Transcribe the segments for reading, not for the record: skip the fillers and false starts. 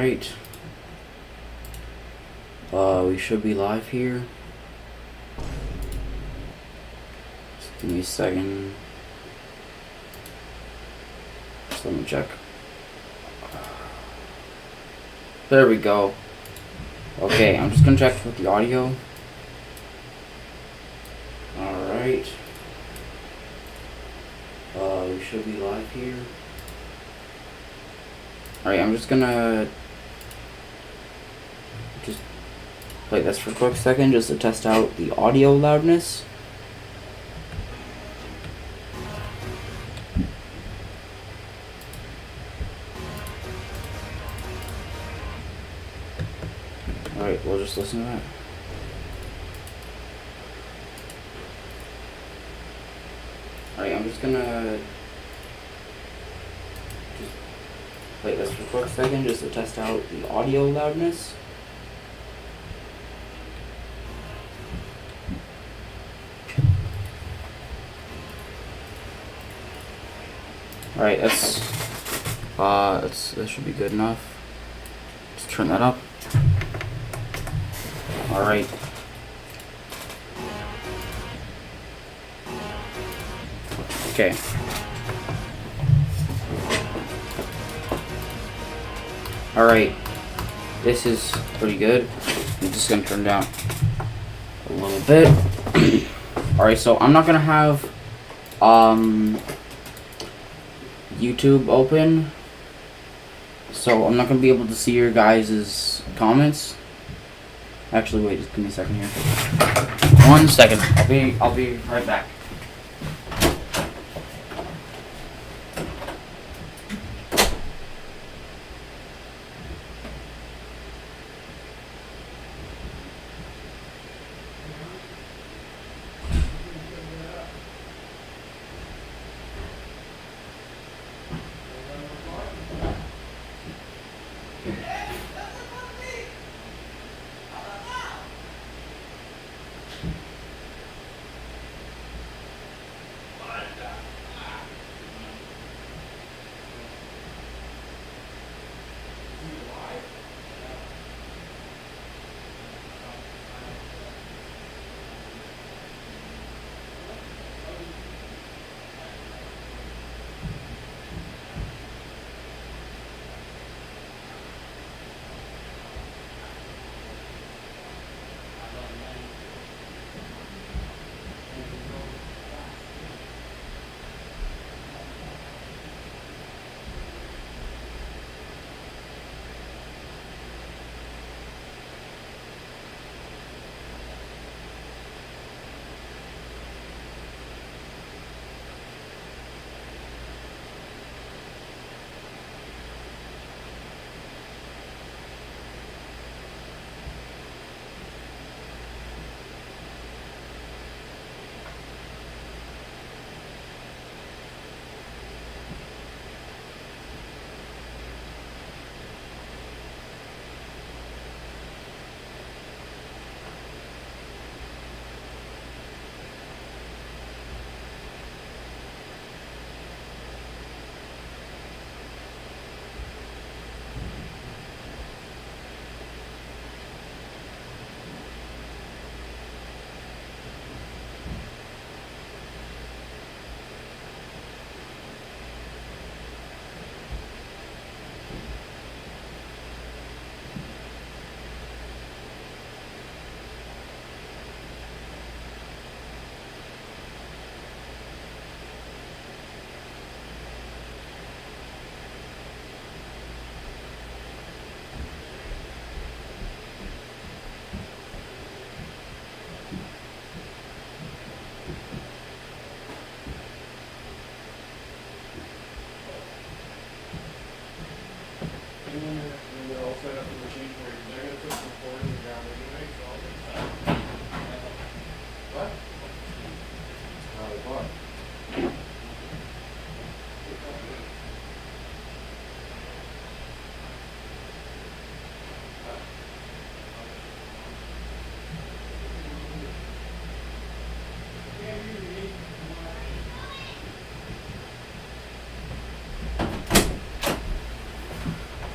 Alright. We should be live here. Just give me a second. Just let me check. There we go. Okay, I'm just gonna check with the audio. Alright. We should be live here. Alright, I'm just gonna just play this for a quick second just to test out the audio loudness. Alright, we'll just listen to that. Alright, I'm just gonna just play this for a quick second just to test out the audio loudness. Alright, that should be good enough. Just turn that up. Alright. Okay. Alright. This is pretty good. I'm just gonna turn down a little bit. Alright, so I'm not gonna have YouTube open. So I'm not gonna be able to see your guys' comments. Actually, wait, just give me a second here. 1 second. I'll be right back.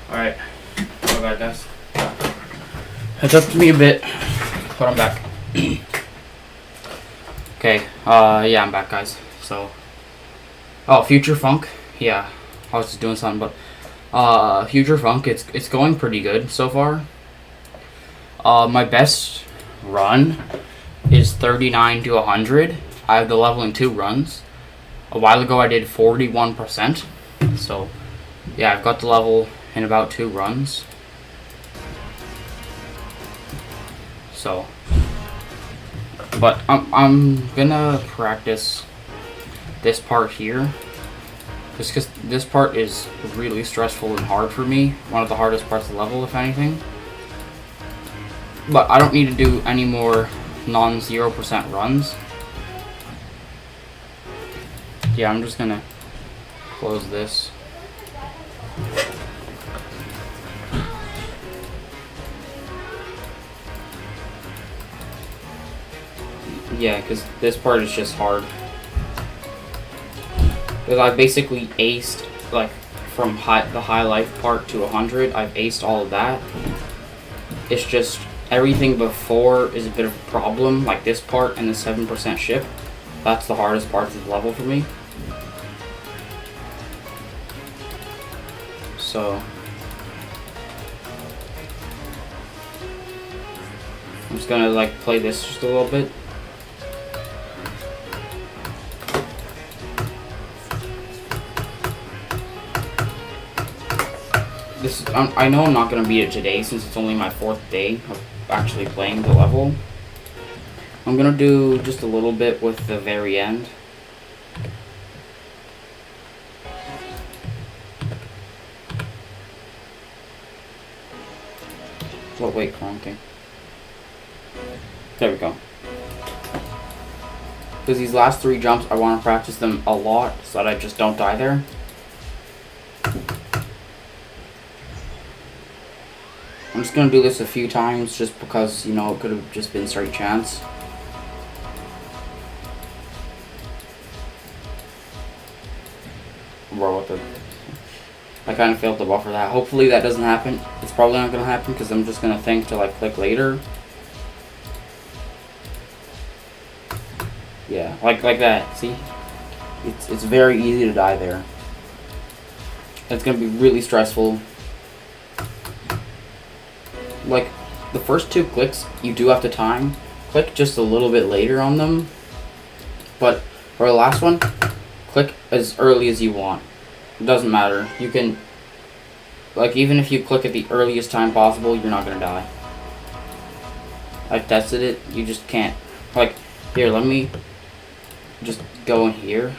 Alright. My bad, guys. It took me a bit, but I'm back. Okay, yeah, I'm back, guys. So, Future Funk, yeah, I was just doing something, but, Future Funk, it's going pretty good so far. My best run is 39 to 100. I have the leveling 2 runs. A while ago, I did 41%. So, yeah, I've got the level in about 2 runs. So, but I'm gonna practice this part here, just because this part is really stressful and hard for me. One of the hardest parts of the level, if anything. But I don't need to do any more non-0% runs. Yeah, I'm just gonna close this. Yeah, because this part is just hard. Because I basically aced, like, from the high life part to 100, I've aced all of that. It's just everything before is a bit of a problem, like this part and the 7% ship. That's the hardest part of the level for me. So I'm just gonna like play this just a little bit. I know I'm not gonna beat it today since it's only my 4th day of actually playing the level. I'm gonna do just a little bit with the very end. What weight clonking? There we go. Because these last 3 jumps, I want to practice them a lot so that I just don't die there. I'm just going to do this a few times just because, you know, it could have just been straight chance. Bro, what the... I kind of failed to buffer that. Hopefully that doesn't happen. It's probably not going to happen because I'm just going to think to like click later. Yeah, like that. See? It's very easy to die there. It's going to be really stressful. Like, the first 2 clicks, you do have to time. Click just a little bit later on them. But for the last one, click as early as you want. It doesn't matter. You can, like, even if you click at the earliest time possible, you're not gonna die. I've tested it. You just can't. Like, here, let me just go in here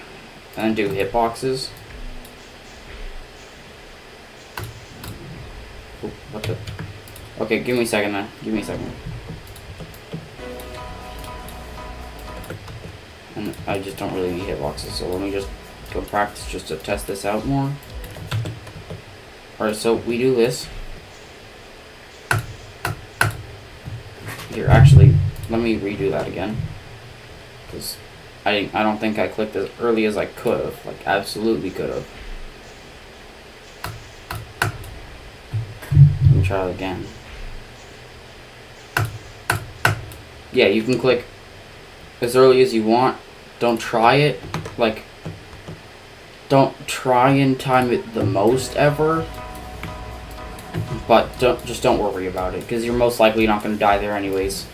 and do hitboxes. Ooh, what the? Okay, give me a second then. Give me a second. And I just don't really need hitboxes, so let me just go practice just to test this out more. Alright, so we do this. Here, actually, let me redo that again. Because I don't think I clicked as early as I could have. Like, absolutely could have. Let me try it again. Yeah, you can click as early as you want. Don't try it. Like, don't try and time it the most ever. But just don't worry about it, because you're most likely not going to die there anyways.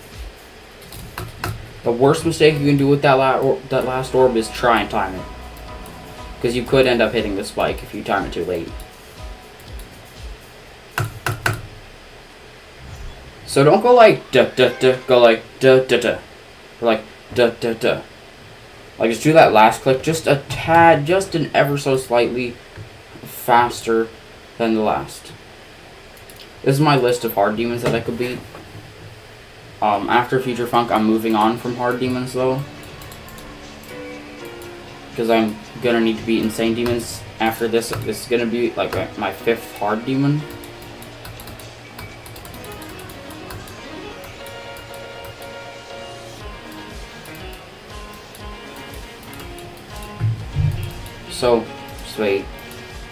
The worst mistake you can do with that last orb is try and time it. Because you could end up hitting the spike if you time it too late. So don't go like da da da, go like da da da. Or like da da da. Like, just do that last click just a tad, just an ever so slightly faster than the last. This is my list of hard demons that I could beat. After Future Funk, I'm moving on from hard demons though, because I'm gonna need to beat insane demons after this. This is gonna be like my 5th hard demon. So, just wait.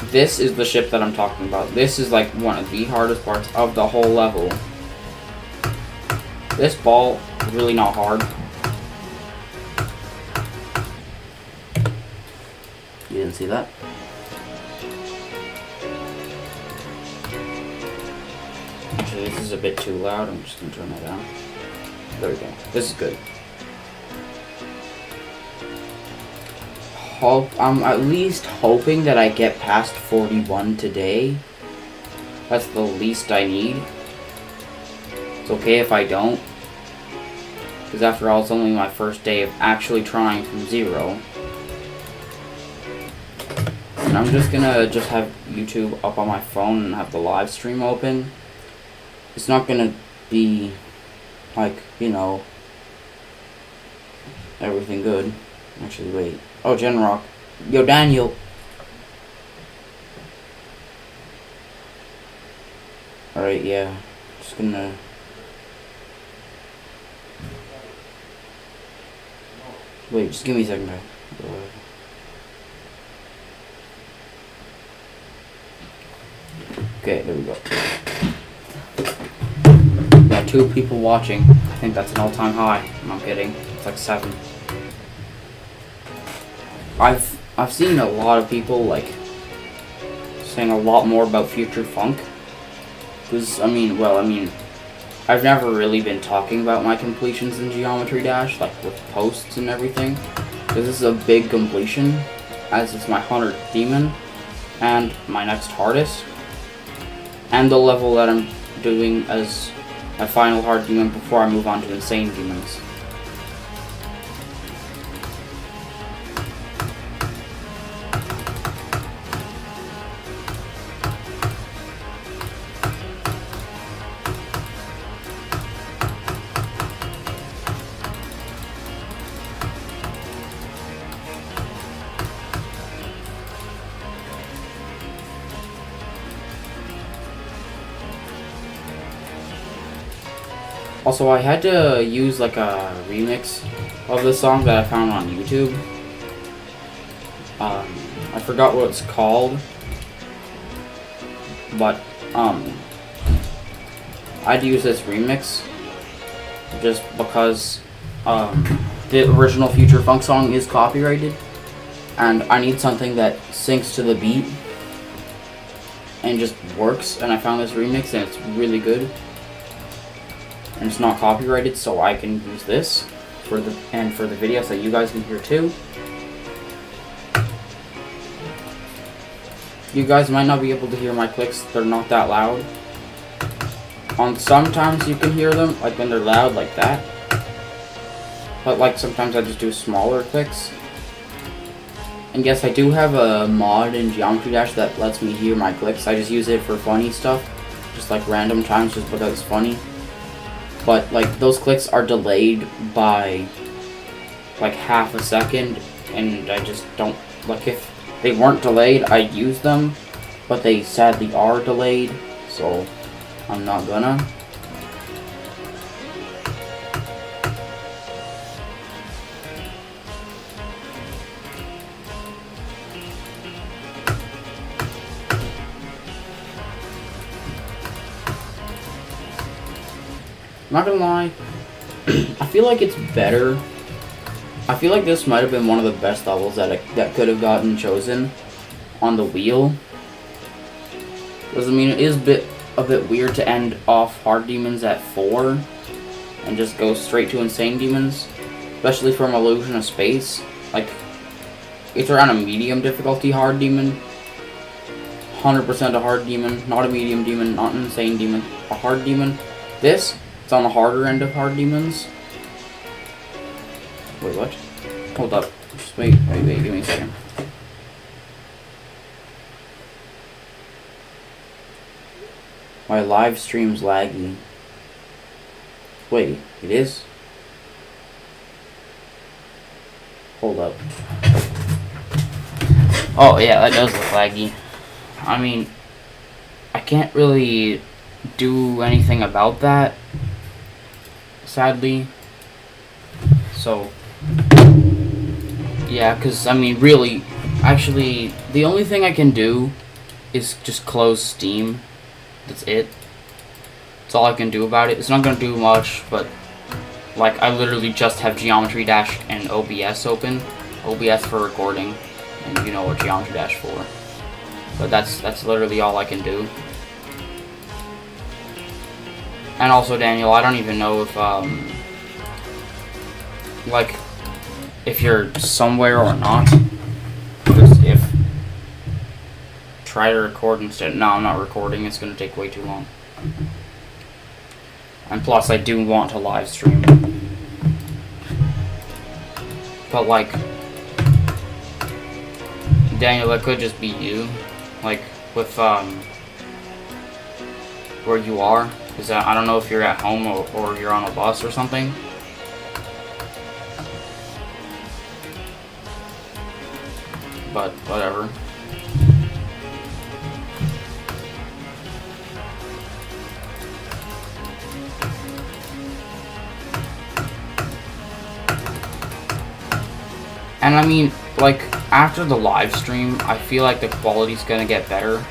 This is the ship that I'm talking about. This is like one of the hardest parts of the whole level. This ball is really not hard. You didn't see that? Actually, this is a bit too loud. I'm just going to turn that down. There we go. This is good. I'm at least hoping that I get past 41 today. That's the least I need. It's okay if I don't. Because after all, it's only my first day of actually trying from zero. And I'm just gonna have YouTube up on my phone and have the live stream open. It's not gonna be like, you know, everything good. Actually, wait. Oh, Genrock. Yo, Daniel. Alright, yeah. Just gonna... Wait, just give me a second, guys. Okay, there we go. Got 2 people watching. I think that's an all-time high. I'm not kidding. It's like 7. I've seen a lot of people like saying a lot more about Future Funk. Because I mean, I've never really been talking about my completions in Geometry Dash, like with posts and everything. Because this is a big completion, as it's my 100th demon and my next hardest, and the level that I'm doing as my final hard demon before I move on to insane demons. Also, I had to use like a remix of the song that I found on YouTube. I forgot what it's called, but I'd use this remix just because the original Future Funk song is copyrighted, and I need something that syncs to the beat and just works. And I found this remix, and it's really good. And it's not copyrighted, so I can use this for the videos that you guys can hear too. You guys might not be able to hear my clicks; they're not that loud. Sometimes you can hear them, like when they're loud, like that. But like sometimes I just do smaller clicks. And yes, I do have a mod in Geometry Dash that lets me hear my clicks. I just use it for funny stuff, just like random times, just because it's funny. But like those clicks are delayed by like half a second, and I just don't like. If they weren't delayed, I'd use them, but they sadly are delayed, so I'm not gonna. I'm not gonna lie, I feel like it's better. I feel like this might have been one of the best levels that could have gotten chosen on the wheel. Because I mean, it is a bit weird to end off hard demons at 4 and just go straight to insane demons, especially from Illusion of Space. Like, it's around a medium difficulty hard demon, 100% a hard demon, not a medium demon, not an insane demon, a hard demon. This, it's on the harder end of hard demons. Wait, what? Hold up. Just wait, give me a second. My live stream's laggy. Wait, it is? Hold up. Oh yeah, that does look laggy. I mean, I can't really do anything about that, sadly. So, yeah, because, I mean, really, actually, the only thing I can do is just close Steam. That's it. That's all I can do about it. It's not gonna do much, but like I literally just have Geometry Dash and OBS open. OBS for recording, and you know what Geometry Dash for. But that's literally all I can do. And also, Daniel, I don't even know if like if you're somewhere or not. Because if try to record instead. No, I'm not recording. It's gonna take way too long. And plus, I do want to live stream. But like, Daniel, that could just be you. Like with where you are. Because I don't know if you're at home or you're on a bus or something. But whatever. And I mean, like, after the live stream, I feel like the quality's gonna get better.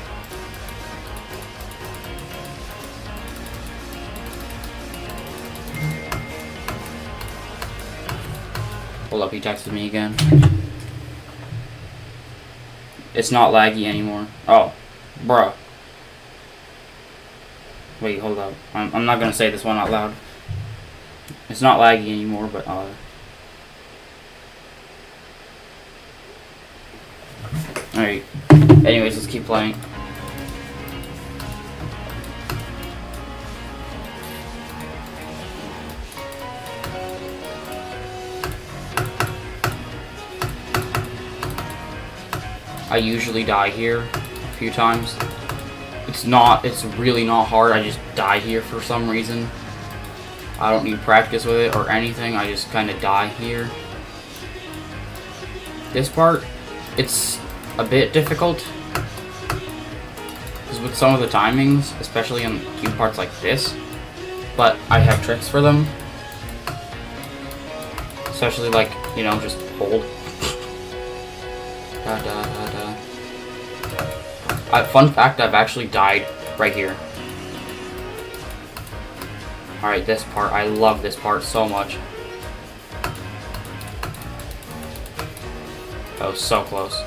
Hold up, he texted me again. It's not laggy anymore. Oh, bruh. Wait, hold up. I'm not gonna say this one out loud. It's not laggy anymore, but alright. Anyways, let's keep playing. I usually die here a few times. It's really not hard. I just die here for some reason. I don't need practice with it or anything. I just kind of die here. This part, it's a bit difficult. Because with some of the timings, especially on cube parts like this, but I have tricks for them. Especially like, you know, just hold. Da, da, da, da. Fun fact, I've actually died right here. Alright, this part. I love this part so much. That was so close.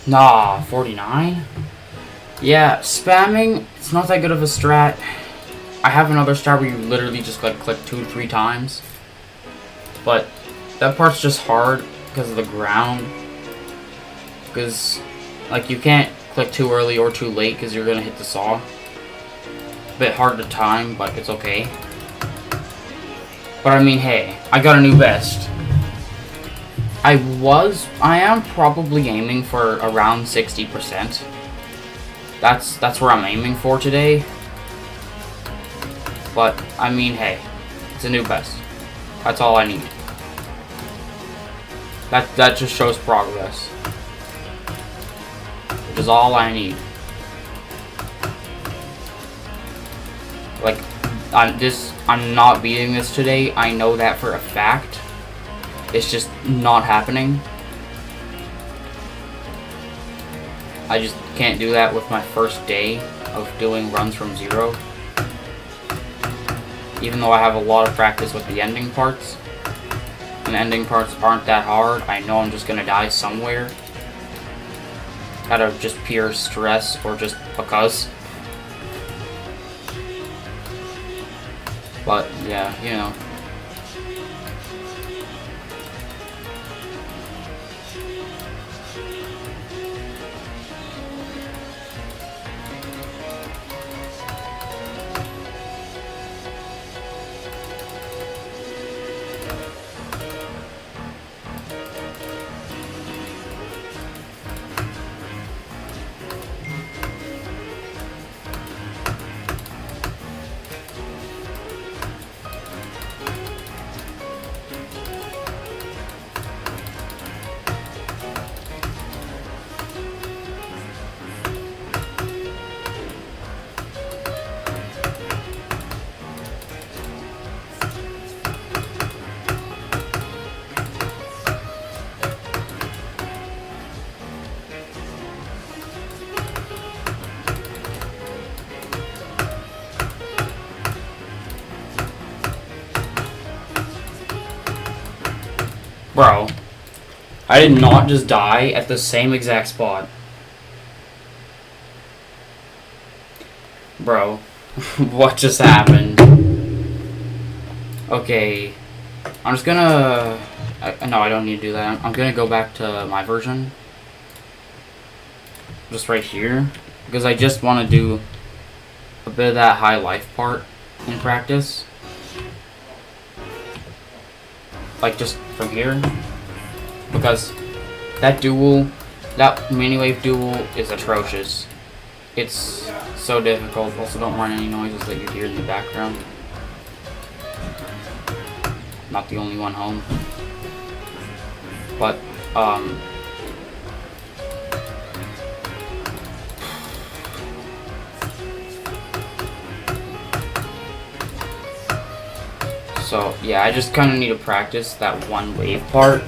Nah, 49? Yeah, spamming, it's not that good of a strat. I have another strat where you literally just like click 2 to 3 times. But that part's just hard because of the ground. Because, like, you can't click too early or too late because you're gonna hit the saw. A bit hard to time, but it's okay. But I mean, hey, I got a new vest. I am probably aiming for around 60%. That's where I'm aiming for today. But, I mean, hey, it's a new vest. That's all I need. That just shows progress. Which is all I need. Like, I'm not beating this today. I know that for a fact. It's just not happening. I just can't do that with my first day of doing runs from 0. Even though I have a lot of practice with the ending parts. And the ending parts aren't that hard. I know I'm just gonna die somewhere. Out of just pure stress or just because. But, yeah, you know. Bro, I did not just die at the same exact spot. Bro, what just happened? Okay, I'm just gonna... no, I don't need to do that. I'm gonna go back to my version. Just right here. Because I just want to do a bit of that high life part in practice. Like, just from here. Because that duel, that mini-wave duel is atrocious. It's so difficult. Also, don't mind any noises that you hear in the background. Not the only one home. But, so, yeah, I just kind of need to practice that one wave part.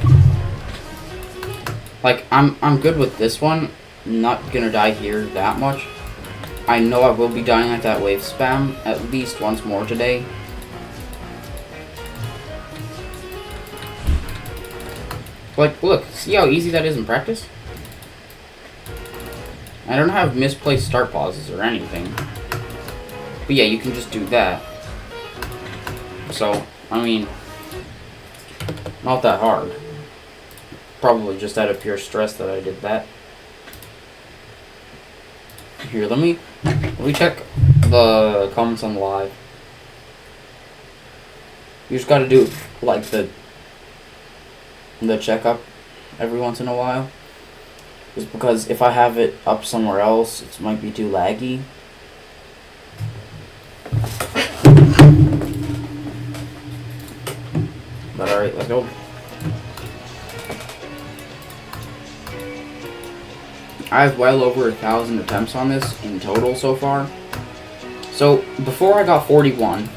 Like, I'm good with this one. Not gonna die here that much. I know I will be dying at that wave spam at least once more today. Like, look, see how easy that is in practice? I don't have misplaced start pauses or anything. But yeah, you can just do that. So, I mean, not that hard. Probably just out of pure stress that I did that. Here, let me check the comments on live. You just gotta do, like, the checkup every once in a while. Just because if I have it up somewhere else, it might be too laggy. But alright, let's go. I have well over 1,000 attempts on this in total so far. So, before I got 41,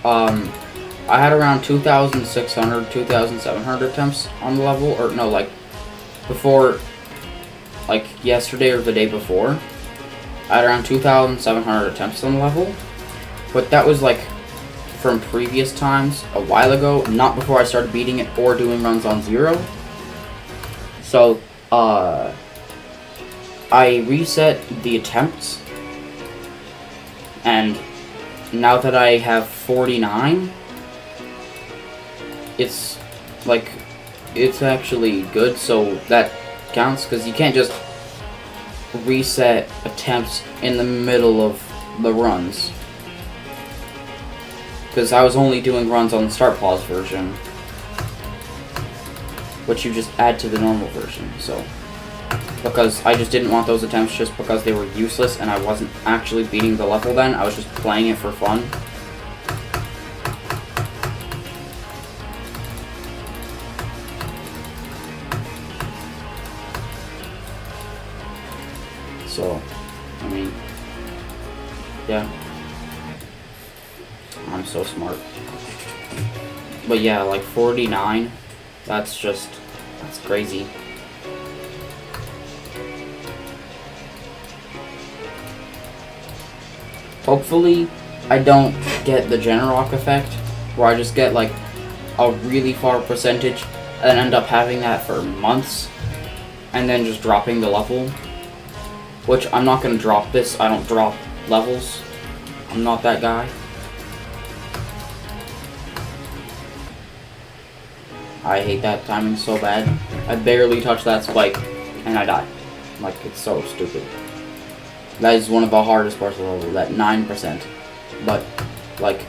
I had around 2,600, 2,700 attempts on the level, or no, like, before, like, yesterday or the day before, I had around 2,700 attempts on the level, but that was, like, from previous times, a while ago, not before I started beating it or doing runs on 0. So, I reset the attempts, and now that I have 49, it's, like, it's actually good, so that counts, because you can't just reset attempts in the middle of the runs. Because I was only doing runs on the start pause version, which you just add to the normal version, so. Because I just didn't want those attempts just because they were useless and I wasn't actually beating the level then, I was just playing it for fun. So, I mean, yeah. I'm so smart. But yeah, like 49, that's crazy. Hopefully, I don't get the Genrock effect, where I just get like a really far percentage and end up having that for months, and then just dropping the level. Which, I'm not going to drop this, I don't drop levels. I'm not that guy. I hate that timing so bad. I barely touch that spike, and I die. Like, it's so stupid. That is one of the hardest parts of the level, that 9%. But, like,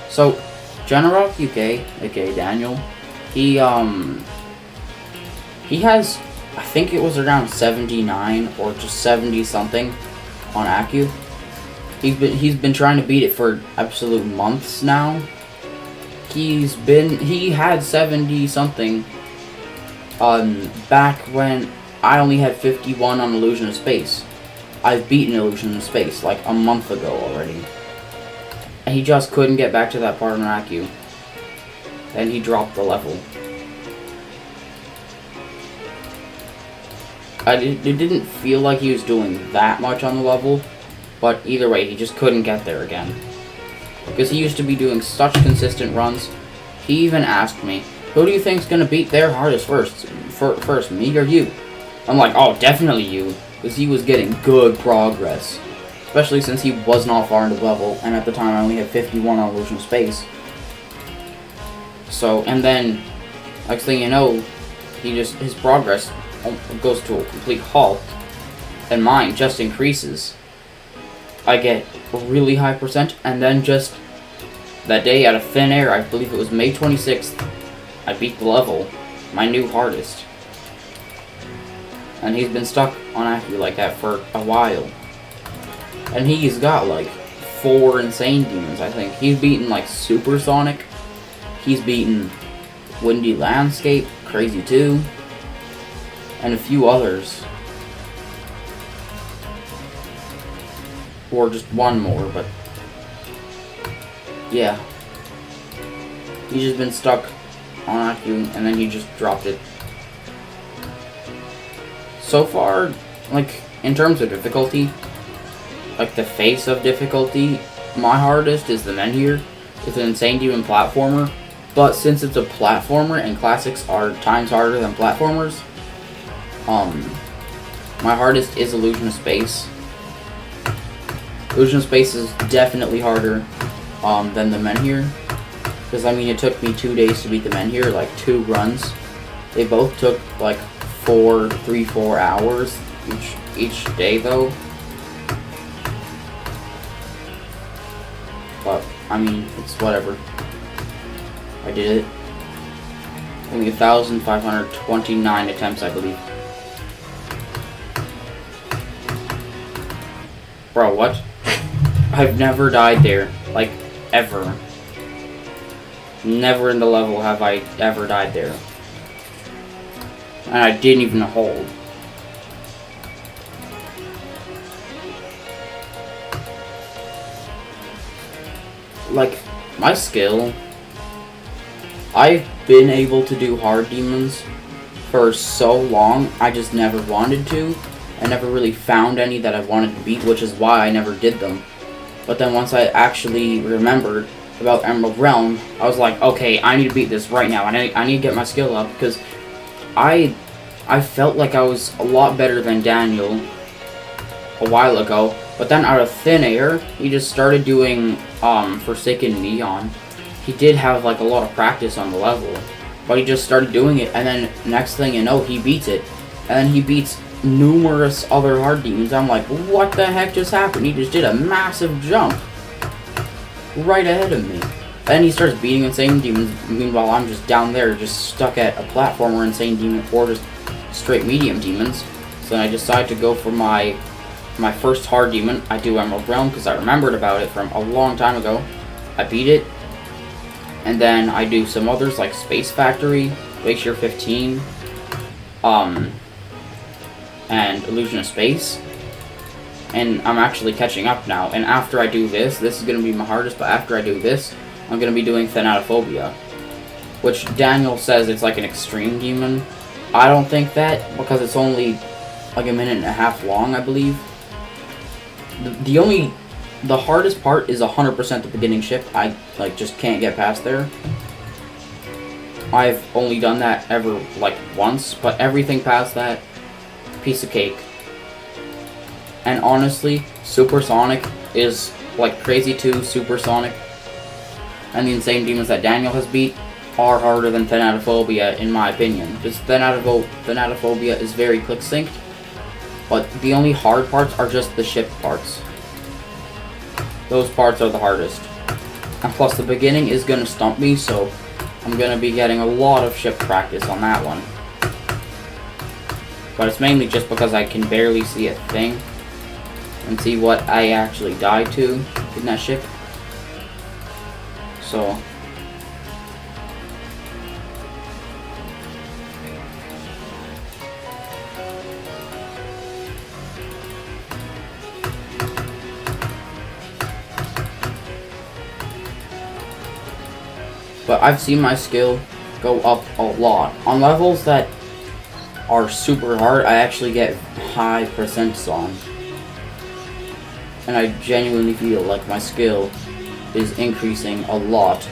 so, Genrock UK, aka Daniel, he has, I think it was around 79 or just 70 something on Accu. He's been trying to beat it for absolute months now. He had 70 something back when I only had 51 on Illusion of Space. I've beaten Illusion of Space like a month ago already. And he just couldn't get back to that part on Accu. And he dropped the level. It didn't feel like he was doing that much on the level, but either way, he just couldn't get there again. because he used to be doing such consistent runs. He even asked me, who do you think's gonna beat their hardest first, me or you? I'm like, oh, definitely you, because he was getting good progress, especially since he was not far into level, and at the time I only had 51 on Illusion of Space. So, and then, next thing you know, his progress goes to a complete halt, and mine just increases. I get a really high percent, and then just that day out of thin air, I believe it was May 26th, I beat the level, my new hardest. And he's been stuck on Accu like that for a while. And he's got like 4 insane demons, I think. He's beaten like Supersonic, he's beaten Windy Landscape, Crazy 2, and a few others. Or just one more, but yeah. He's just been stuck on Accu, and then he just dropped it. So far, like, in terms of difficulty, like the face of difficulty, my hardest is the Menhir. It's an insane demon platformer, but since it's a platformer and classics are times harder than platformers, my hardest is Illusion of Space. Illusion of Space is definitely harder than the Menhir, because I mean it took me 2 days to beat the Menhir, like 2 runs. They both took like 4 hours each day though. But I mean, it's whatever. I did it. Only 1,529 attempts, I believe. Bro, what? I've never died there, like, ever. Never in the level have I ever died there. And I didn't even hold. Like, my skill, I've been able to do hard demons for so long, I just never wanted to. I never really found any that I wanted to beat, which is why I never did them. But then once I actually remembered about Emerald Realm, I was like, okay, I need to beat this right now. I need to get my skill up, because I felt like I was a lot better than Daniel a while ago. But then out of thin air, he just started doing Forsaken Neon. He did have like a lot of practice on the level, but he just started doing it, and then next thing you know, he beats it. And then he beats numerous other hard demons. I'm like, what the heck just happened? He just did a massive jump right ahead of me. Then he starts beating insane demons. Meanwhile, I'm just down there, just stuck at a platformer insane demon, or just straight medium demons. So then I decide to go for my first hard demon. I do Emerald Realm because I remembered about it from a long time ago. I beat it, and then I do some others like Space Factory, Glacier 15, and Illusion of Space. And I'm actually catching up now. And after I do this is going to be my hardest, but after I do this, I'm going to be doing Thanatophobia, which Daniel says it's like an extreme demon. I don't think that, because it's only like a minute and a half long, I believe. The hardest part is 100% the beginning ship. I like just can't get past there. I've only done that ever like once, but everything past that, piece of cake. And honestly, Supersonic is like Crazy 2, Supersonic, and the insane demons that Daniel has beat are harder than Thanatophobia, in my opinion. Because Thanatophobia is very click synced, but the only hard parts are just the ship parts. Those parts are the hardest. And plus the beginning is going to stump me, so I'm going to be getting a lot of ship practice on that one. But it's mainly just because I can barely see a thing and see what I actually died to in that ship. So but I've seen my skill go up a lot. On levels that are super hard, I actually get high percents on. And I genuinely feel like my skill is increasing a lot.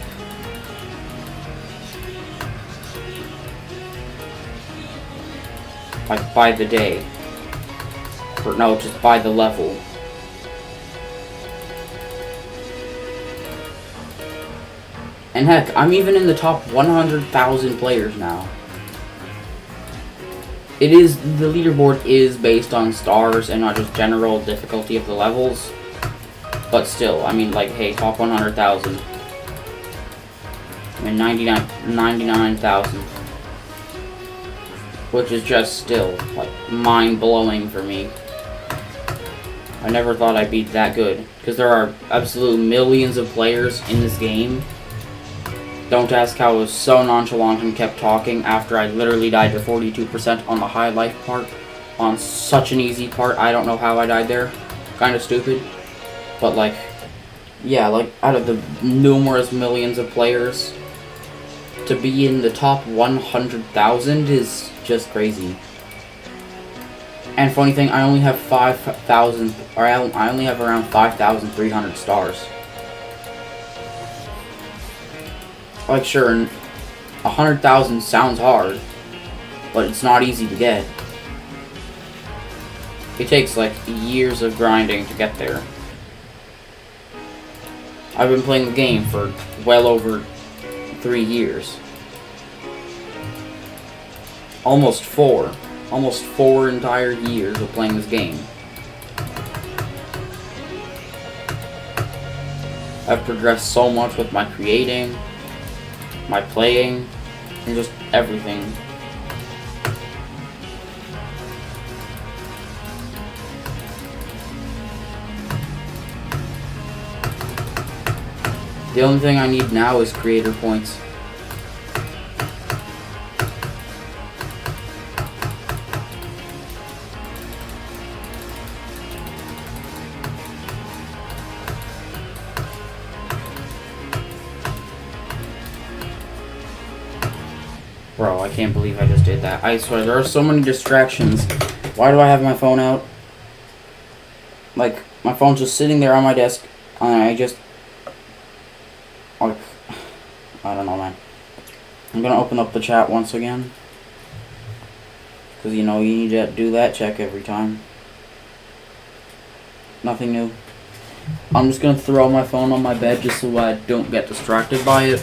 Like by the day. Or no, just by the level. And heck, I'm even in the top 100,000 players now. The leaderboard is based on stars and not just general difficulty of the levels. But still, I mean, like, hey, top 100,000. I mean, 99,000. Which is just still, like, mind-blowing for me. I never thought I'd be that good. Because there are absolute millions of players in this game. Don't ask how I was so nonchalant and kept talking after I literally died to 42% on the high life part. On such an easy part, I don't know how I died there. Kinda stupid. But like, yeah, like out of the numerous millions of players, to be in the top 100,000 is just crazy. And funny thing, I only have 5,000, or I only have around 5,300 stars. Like, sure, 100,000 sounds hard, but it's not easy to get. It takes, like, years of grinding to get there. I've been playing the game for well over 3 years. Almost 4. Almost 4 entire years of playing this game. I've progressed so much with my creating, my playing, and just everything. The only thing I need now is creator points. Bro, I can't believe I just did that. I swear, there are so many distractions. Why do I have my phone out? Like, my phone's just sitting there on my desk, and I just... like, I don't know, man. I'm gonna open up the chat once again. Because, you know, you need to do that check every time. Nothing new. I'm just gonna throw my phone on my bed just so I don't get distracted by it.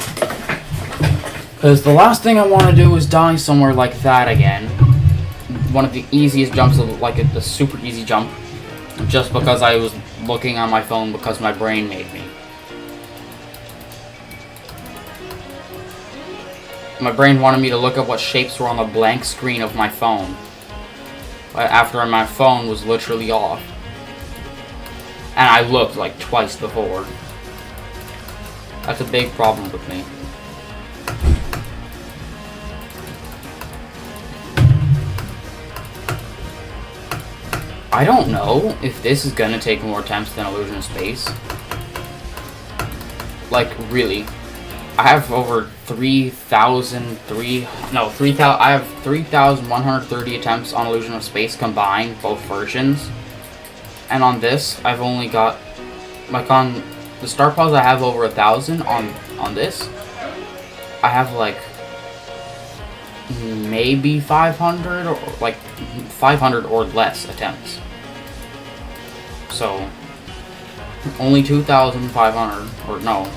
Because the last thing I want to do is die somewhere like that again. One of the easiest jumps, like the super easy jump. Just because I was looking on my phone because my brain made me. My brain wanted me to look at what shapes were on the blank screen of my phone. After my phone was literally off. And I looked like twice before. That's a big problem with me. I don't know if this is gonna take more attempts than Illusion of Space. Like, really. I have over 3,130 attempts on Illusion of Space combined, both versions. And on this, I've only got, like on the star piles I have over 1,000 on this. I have like maybe 500 or like 500 or less attempts. So only 2,500 or no,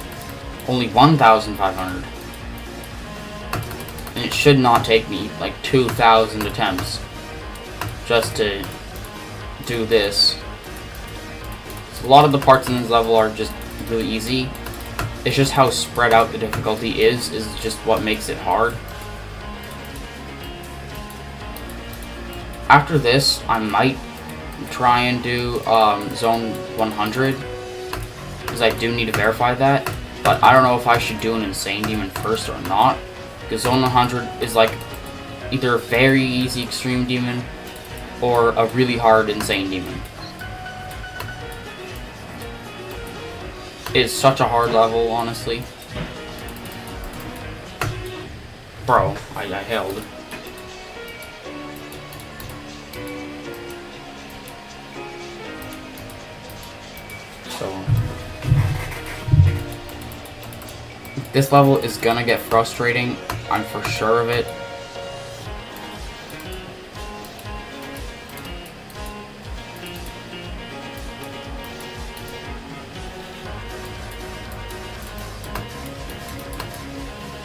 only 1,500. And it should not take me like 2,000 attempts just to do this. So a lot of the parts in this level are just really easy. It's just how spread out the difficulty is just what makes it hard. After this, I might try and do Zone 100, because I do need to verify that, but I don't know if I should do an Insane Demon first or not, because Zone 100 is like either a very easy Extreme Demon or a really hard Insane Demon. It's such a hard level, honestly. Bro, I held. So This level is gonna get frustrating. I'm for sure of it.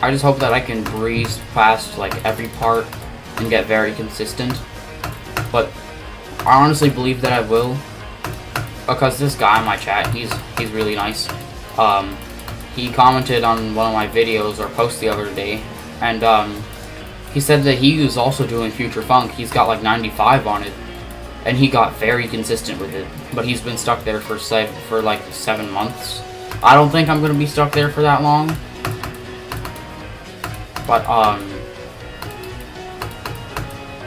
I just hope that I can breeze past like every part and get very consistent. But I honestly believe that I will, because this guy in my chat, he's really nice. He commented on one of my videos or posts the other day, and he said that he was also doing Future Funk. He's got like 95 on it, and he got very consistent with it. But he's been stuck there for like 7 months. I don't think I'm gonna be stuck there for that long. But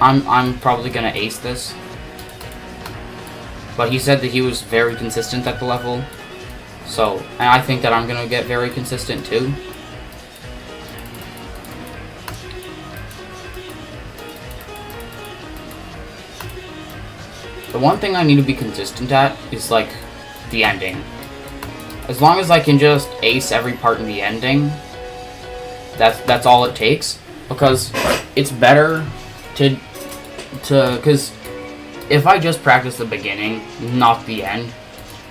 I'm probably gonna ace this. But he said that he was very consistent at the level, so and I think that I'm gonna get very consistent too. The one thing I need to be consistent at is like the ending. As long as I can just ace every part in the ending, that's all it takes, because it's better to because if I just practice the beginning, not the end,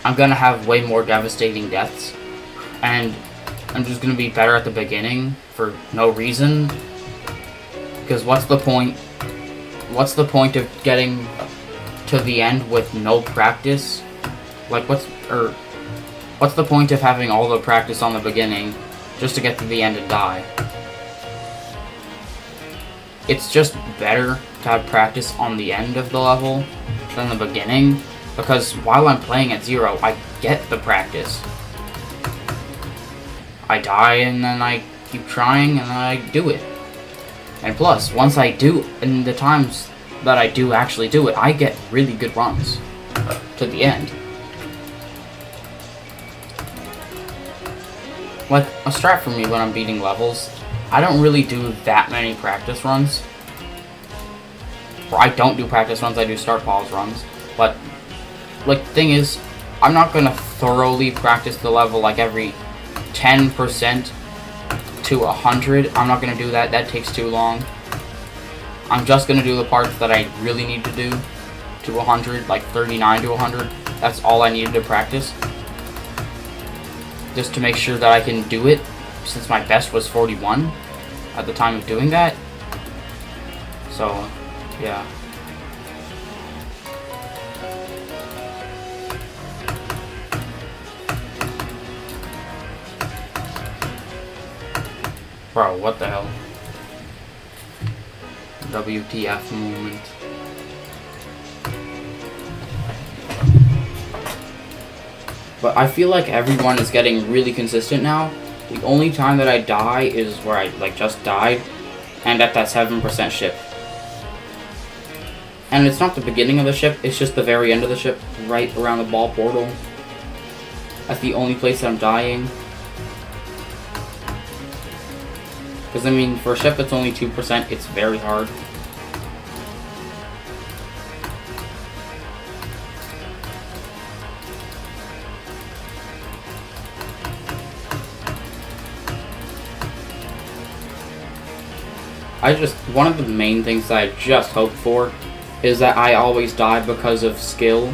I'm gonna have way more devastating deaths, and I'm just gonna be better at the beginning for no reason. Because what's the point? What's the point of getting to the end with no practice? Like what's the point of having all the practice on the beginning just to get to the end and die? It's just better to have practice on the end of the level than the beginning, because while I'm playing at 0, I get the practice. I die and then I keep trying and then I do it. And plus, once I do, and the times that I do actually do it, I get really good runs to the end. Like, a strat for me when I'm beating levels, I don't really do that many practice runs. Or I don't do practice runs, I do start pause runs. But, like, the thing is, I'm not gonna thoroughly practice the level like every 10% to 100. I'm not gonna do that, that takes too long. I'm just gonna do the parts that I really need to do to 100, like 39 to 100. That's all I needed to practice. Just to make sure that I can do it, since my best was 41 at the time of doing that. So, yeah. Bro, what the hell? WTF moment. But I feel like everyone is getting really consistent now. The only time that I die is where I like just died, and at that 7% ship. And it's not the beginning of the ship, it's just the very end of the ship, right around the ball portal. That's the only place that I'm dying. Because I mean, for a ship that's only 2%, it's very hard. One of the main things that I just hope for is that I always die because of skill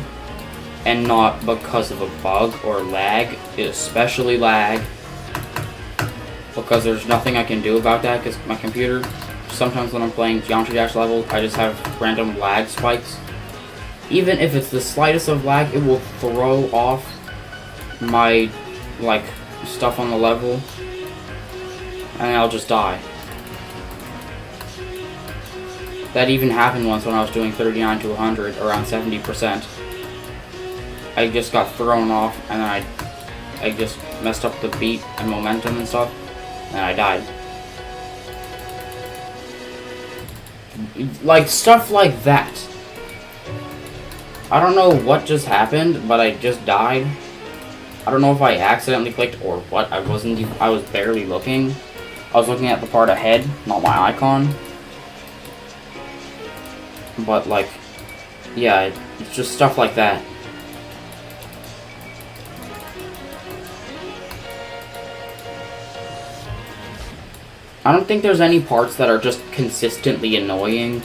and not because of a bug or lag, especially lag. Because there's nothing I can do about that, because my computer, sometimes when I'm playing Geometry Dash level, I just have random lag spikes. Even if it's the slightest of lag, it will throw off my, like, stuff on the level, and I'll just die. That even happened once when I was doing 39 to 100, around 70%. I just got thrown off, and then I just messed up the beat and momentum and stuff, and I died. Like, stuff like that. I don't know what just happened, but I just died. I don't know if I accidentally clicked or what. I was barely looking. I was looking at the part ahead, not my icon. But, like, yeah, it's just stuff like that. I don't think there's any parts that are just consistently annoying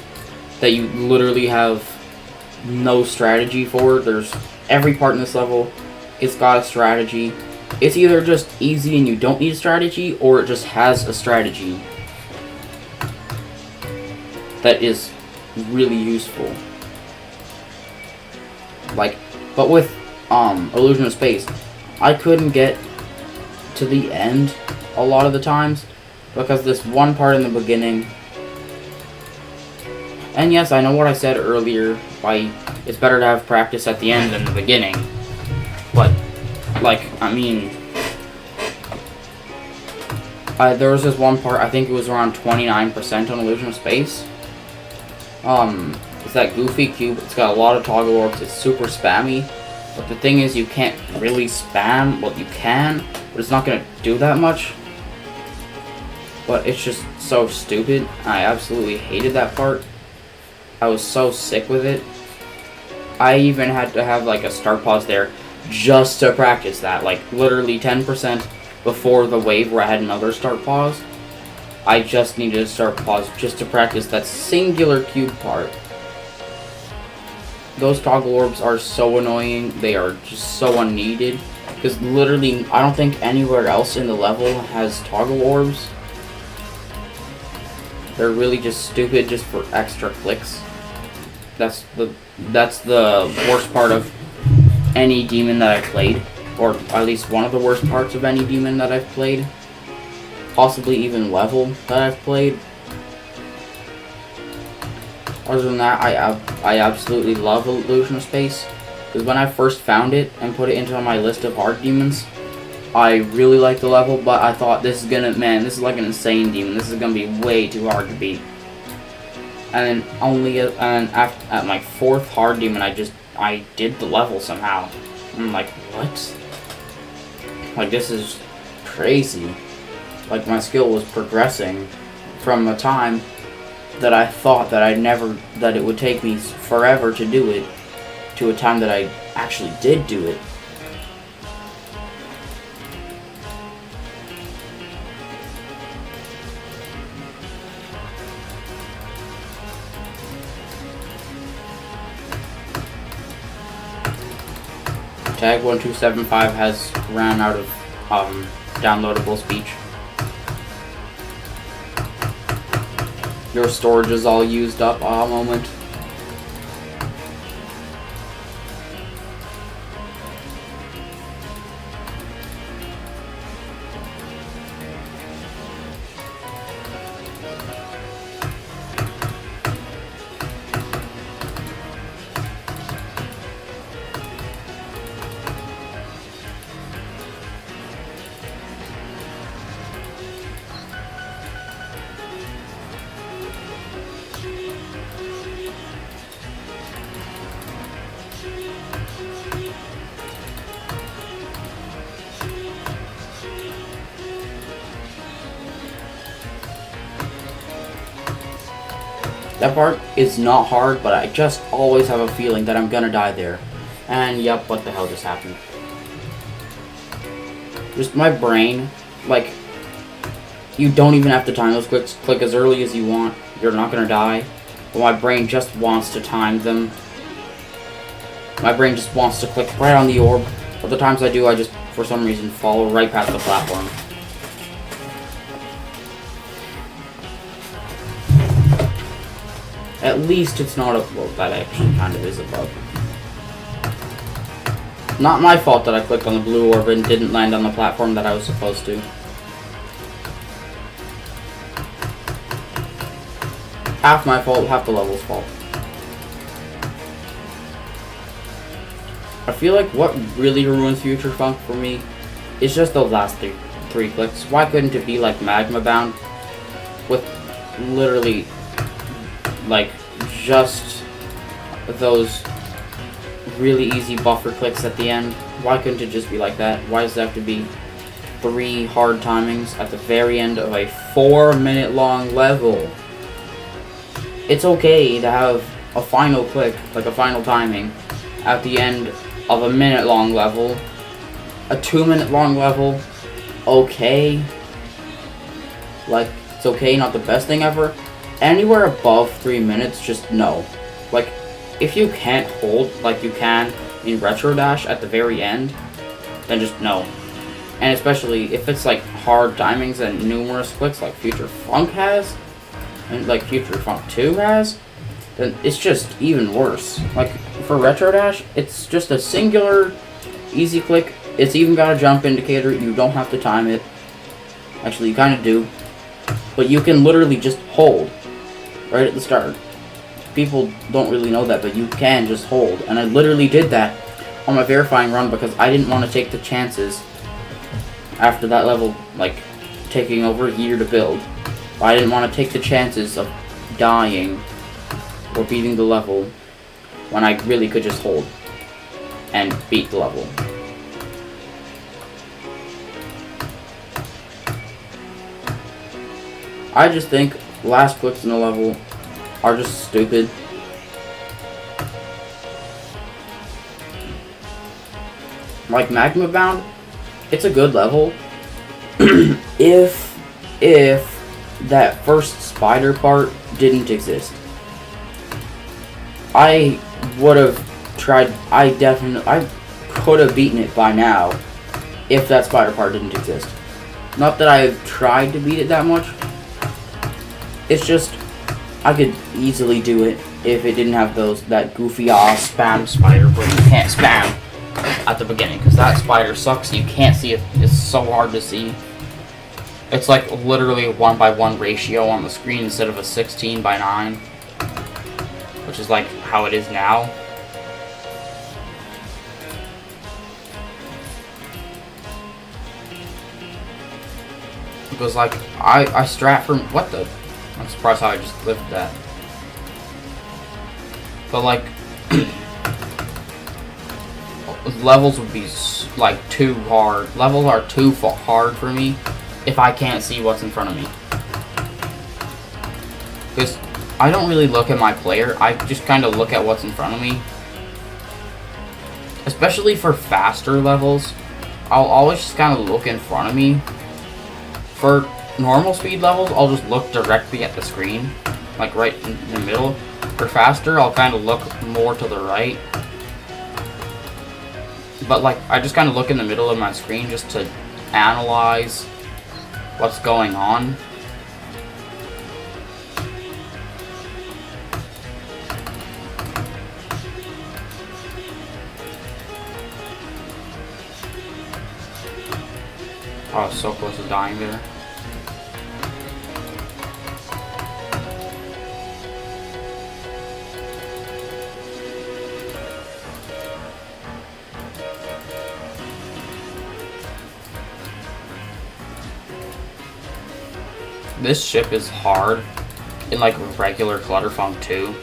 that you literally have no strategy for. There's every part in this level, it's got a strategy. It's either just easy and you don't need a strategy, or it just has a strategy that is really useful. Like, but with Illusion of Space, I couldn't get to the end a lot of the times because this one part in the beginning. And yes, I know what I said earlier, why it's better to have practice at the end than the beginning. But, like, I mean, there was this one part, I think it was around 29% on Illusion of Space. It's that goofy cube, it's got a lot of toggle orbs, it's super spammy. But the thing is, you can't really spam. Well, you can, but it's not going to do that much. But it's just so stupid. I absolutely hated that part. I was so sick with it. I even had to have like a start pause there just to practice that. Like literally 10% before the wave where I had another start pause. I just needed a start pause just to practice that singular cube part. Those toggle orbs are so annoying. They are just so unneeded. Because literally, I don't think anywhere else in the level has toggle orbs. They're really just stupid just for extra clicks. That's the worst part of any demon that I've played. Or at least one of the worst parts of any demon that I've played. Possibly even level that I've played. Other than that, I absolutely love Illusion of Space. Because when I first found it and put it into my list of hard demons, I really liked the level, but I thought this is like an insane demon. This is gonna be way too hard to beat. And then at my fourth hard demon, I did the level somehow. I'm like, what? Like, this is crazy. Like, my skill was progressing from a time that I thought that that it would take me forever to do it, to a time that I actually did do it. Tag 1275 has ran out of downloadable speech. Your storage is all used up. A moment. That part is not hard, but I just always have a feeling that I'm gonna die there. And yep, what the hell just happened? Just my brain, like, you don't even have to time those clicks. Click as early as you want. You're not gonna die. But my brain just wants to time them. My brain just wants to click right on the orb. But the times I do, I just, for some reason, fall right past the platform. At least it's not a... Well, that actually kind of is a bug. Not my fault that I clicked on the blue orb and didn't land on the platform that I was supposed to. Half my fault, half the level's fault. I feel like what really ruins Future Funk for me is just those last three clicks. Why couldn't it be like Magma Bound? With literally... like, just those really easy buffer clicks at the end. Why couldn't it just be like that? Why does it have to be 3 hard timings at the very end of a 4-minute long level? It's okay to have a final click, like a final timing, at the end of a 1-minute long level. A 2-minute long level, okay. Like, It's okay, not the best thing ever. Anywhere above 3 minutes, just no. Like, if you can't hold like you can in Retro Dash at the very end, then just no. And especially if it's like hard timings and numerous clicks like Future Funk has, and like Future Funk 2 has, then it's just even worse. Like, for Retro Dash, it's just a singular, easy click. It's even got a jump indicator. You don't have to time it. Actually, you kind of do. But you can literally just hold right at the start. People don't really know that, but you can just hold. And I literally did that on my verifying run because I didn't want to take the chances after that level, like, taking over a year to build. I didn't want to take the chances of dying or beating the level when I really could just hold and beat the level. I just think last clicks in the level are just stupid. Like Magma Bound, it's a good level if that first spider part didn't exist. I would have tried, I could have beaten it by now if that spider part didn't exist. Not that I've tried to beat it that much. It's just, I could easily do it if it didn't have that goofy ass spam spider where you can't spam at the beginning, because that spider sucks. You can't see it. It's so hard to see. It's like literally a 1:1 ratio on the screen instead of a 16:9, which is like how it is now. Because like I strat from what the. I'm surprised how I just lived that. But like, levels would be like too hard. Levels are too hard for me if I can't see what's in front of me. Because I don't really look at my player. I just kind of look at what's in front of me. Especially for faster levels, I'll always just kind of look in front of me. For normal speed levels, I'll just look directly at the screen, like right in the middle. For faster, I'll kind of look more to the right. But like, I just kind of look in the middle of my screen just to analyze what's going on. Oh, I was so close to dying there. This ship is hard in like regular Clutterfunk 2.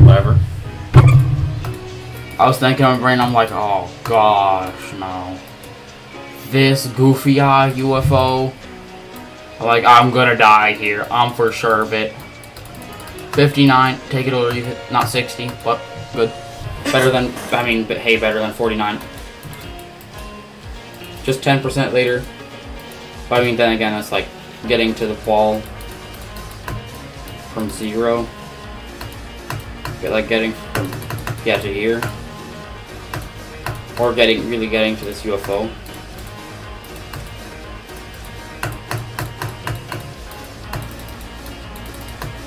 Whatever. I was thinking in my brain, I'm like, oh gosh, no. This goofy eye UFO. Like, I'm gonna die here. I'm for sure of it. 59, take it or leave it. Not 60, but good. Better than, I mean, but hey, better than 49. Just 10% later. But I mean, then again, that's like getting to the ball from 0. Like getting from, yeah, to here. or really getting to this UFO.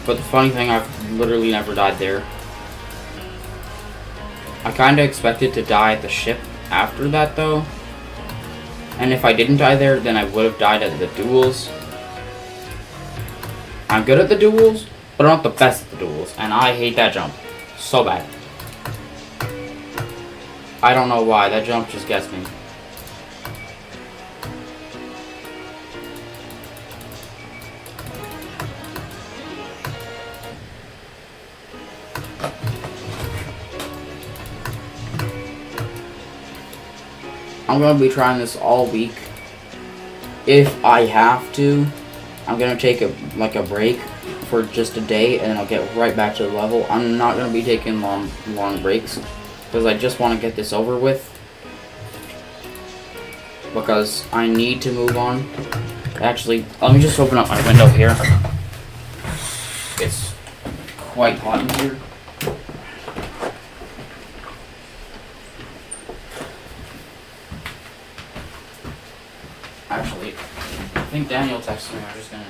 But the funny thing, I've literally never died there. I kinda expected to die at the ship after that though. And if I didn't die there, then I would have died at the duels. I'm good at the duels, but I'm not the best at the duels. And I hate that jump so bad. I don't know why, that jump just gets me. I'm going to be trying this all week. If I have to, I'm going to take a break for just a day and then I'll get right back to the level. I'm not going to be taking long breaks because I just want to get this over with. Because I need to move on. Actually, let me just open up my window here. It's quite hot in here. Actually, I think Daniel texted me. I'm just gonna.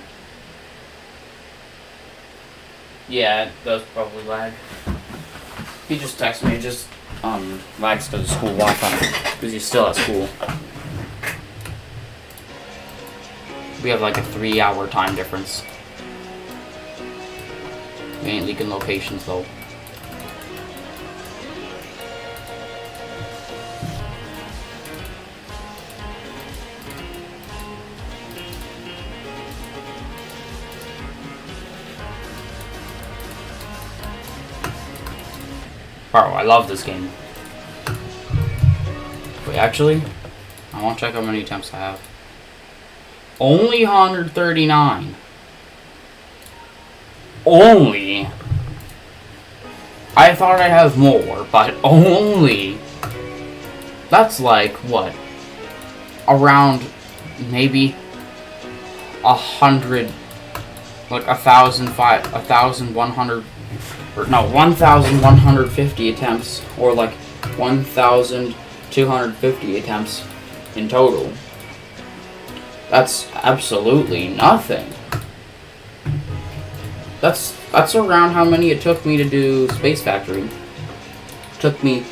Yeah, it does probably lag. He just texted me. It just lags to the school Wi-Fi because he's still at school. We have like a 3-hour time difference. We ain't leaking locations though. Bro, I love this game. Wait, actually, I want to check how many attempts I have. Only 139. Only. I thought I'd have more, but only. That's like, what? Around maybe 100, like 1,100. No, 1,150 attempts, or like 1,250 attempts in total. That's absolutely nothing. That's around how many it took me to do Space Factory. It took me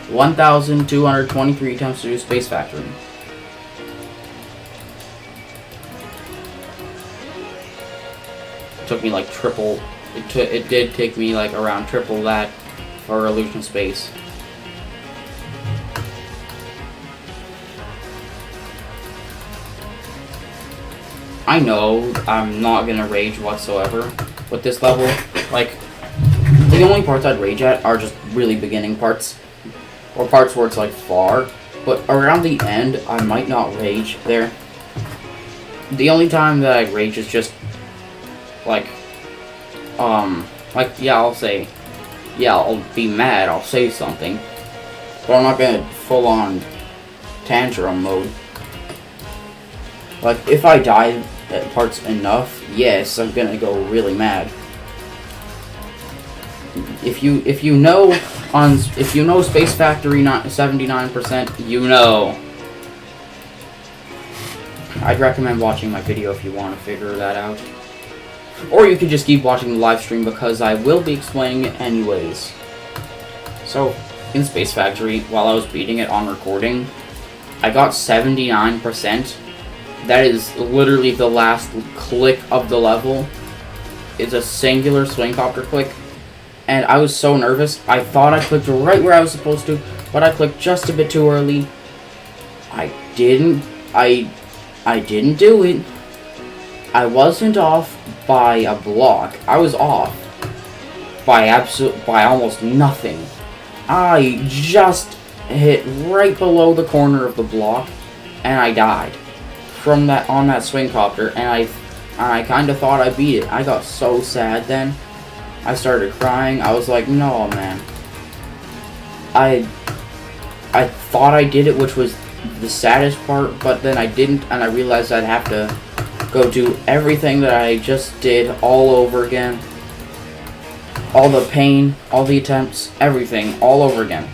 1,223 attempts to do Space Factory. It took me like triple. It did take me like around triple that for Illusion Space. I know I'm not gonna rage whatsoever with this level. Like, the only parts I'd rage at are just really beginning parts. Or parts where it's like far. But around the end, I might not rage there. The only time that I rage is just like, yeah, I'll be mad, I'll say something, but I'm not gonna full on tantrum mode. Like, if I die at parts enough, yes, I'm gonna go really mad. If you know Space Factory not 79%, you know. I'd recommend watching my video if you want to figure that out. Or you could just keep watching the live stream because I will be explaining it anyways. So, in Space Factory, while I was beating it on recording, I got 79%. That is literally the last click of the level. It's a singular swingcopter click. And I was so nervous. I thought I clicked right where I was supposed to, but I clicked just a bit too early. I didn't do it. I wasn't off by a block. I was off by almost nothing. I just hit right below the corner of the block, and I died from that on that swingcopter. And I kind of thought I beat it. I got so sad then. I started crying. I was like, no, man. I thought I did it, which was the saddest part, but then I didn't, and I realized I'd have to go do everything that I just did all over again. All the pain, all the attempts, everything, all over again.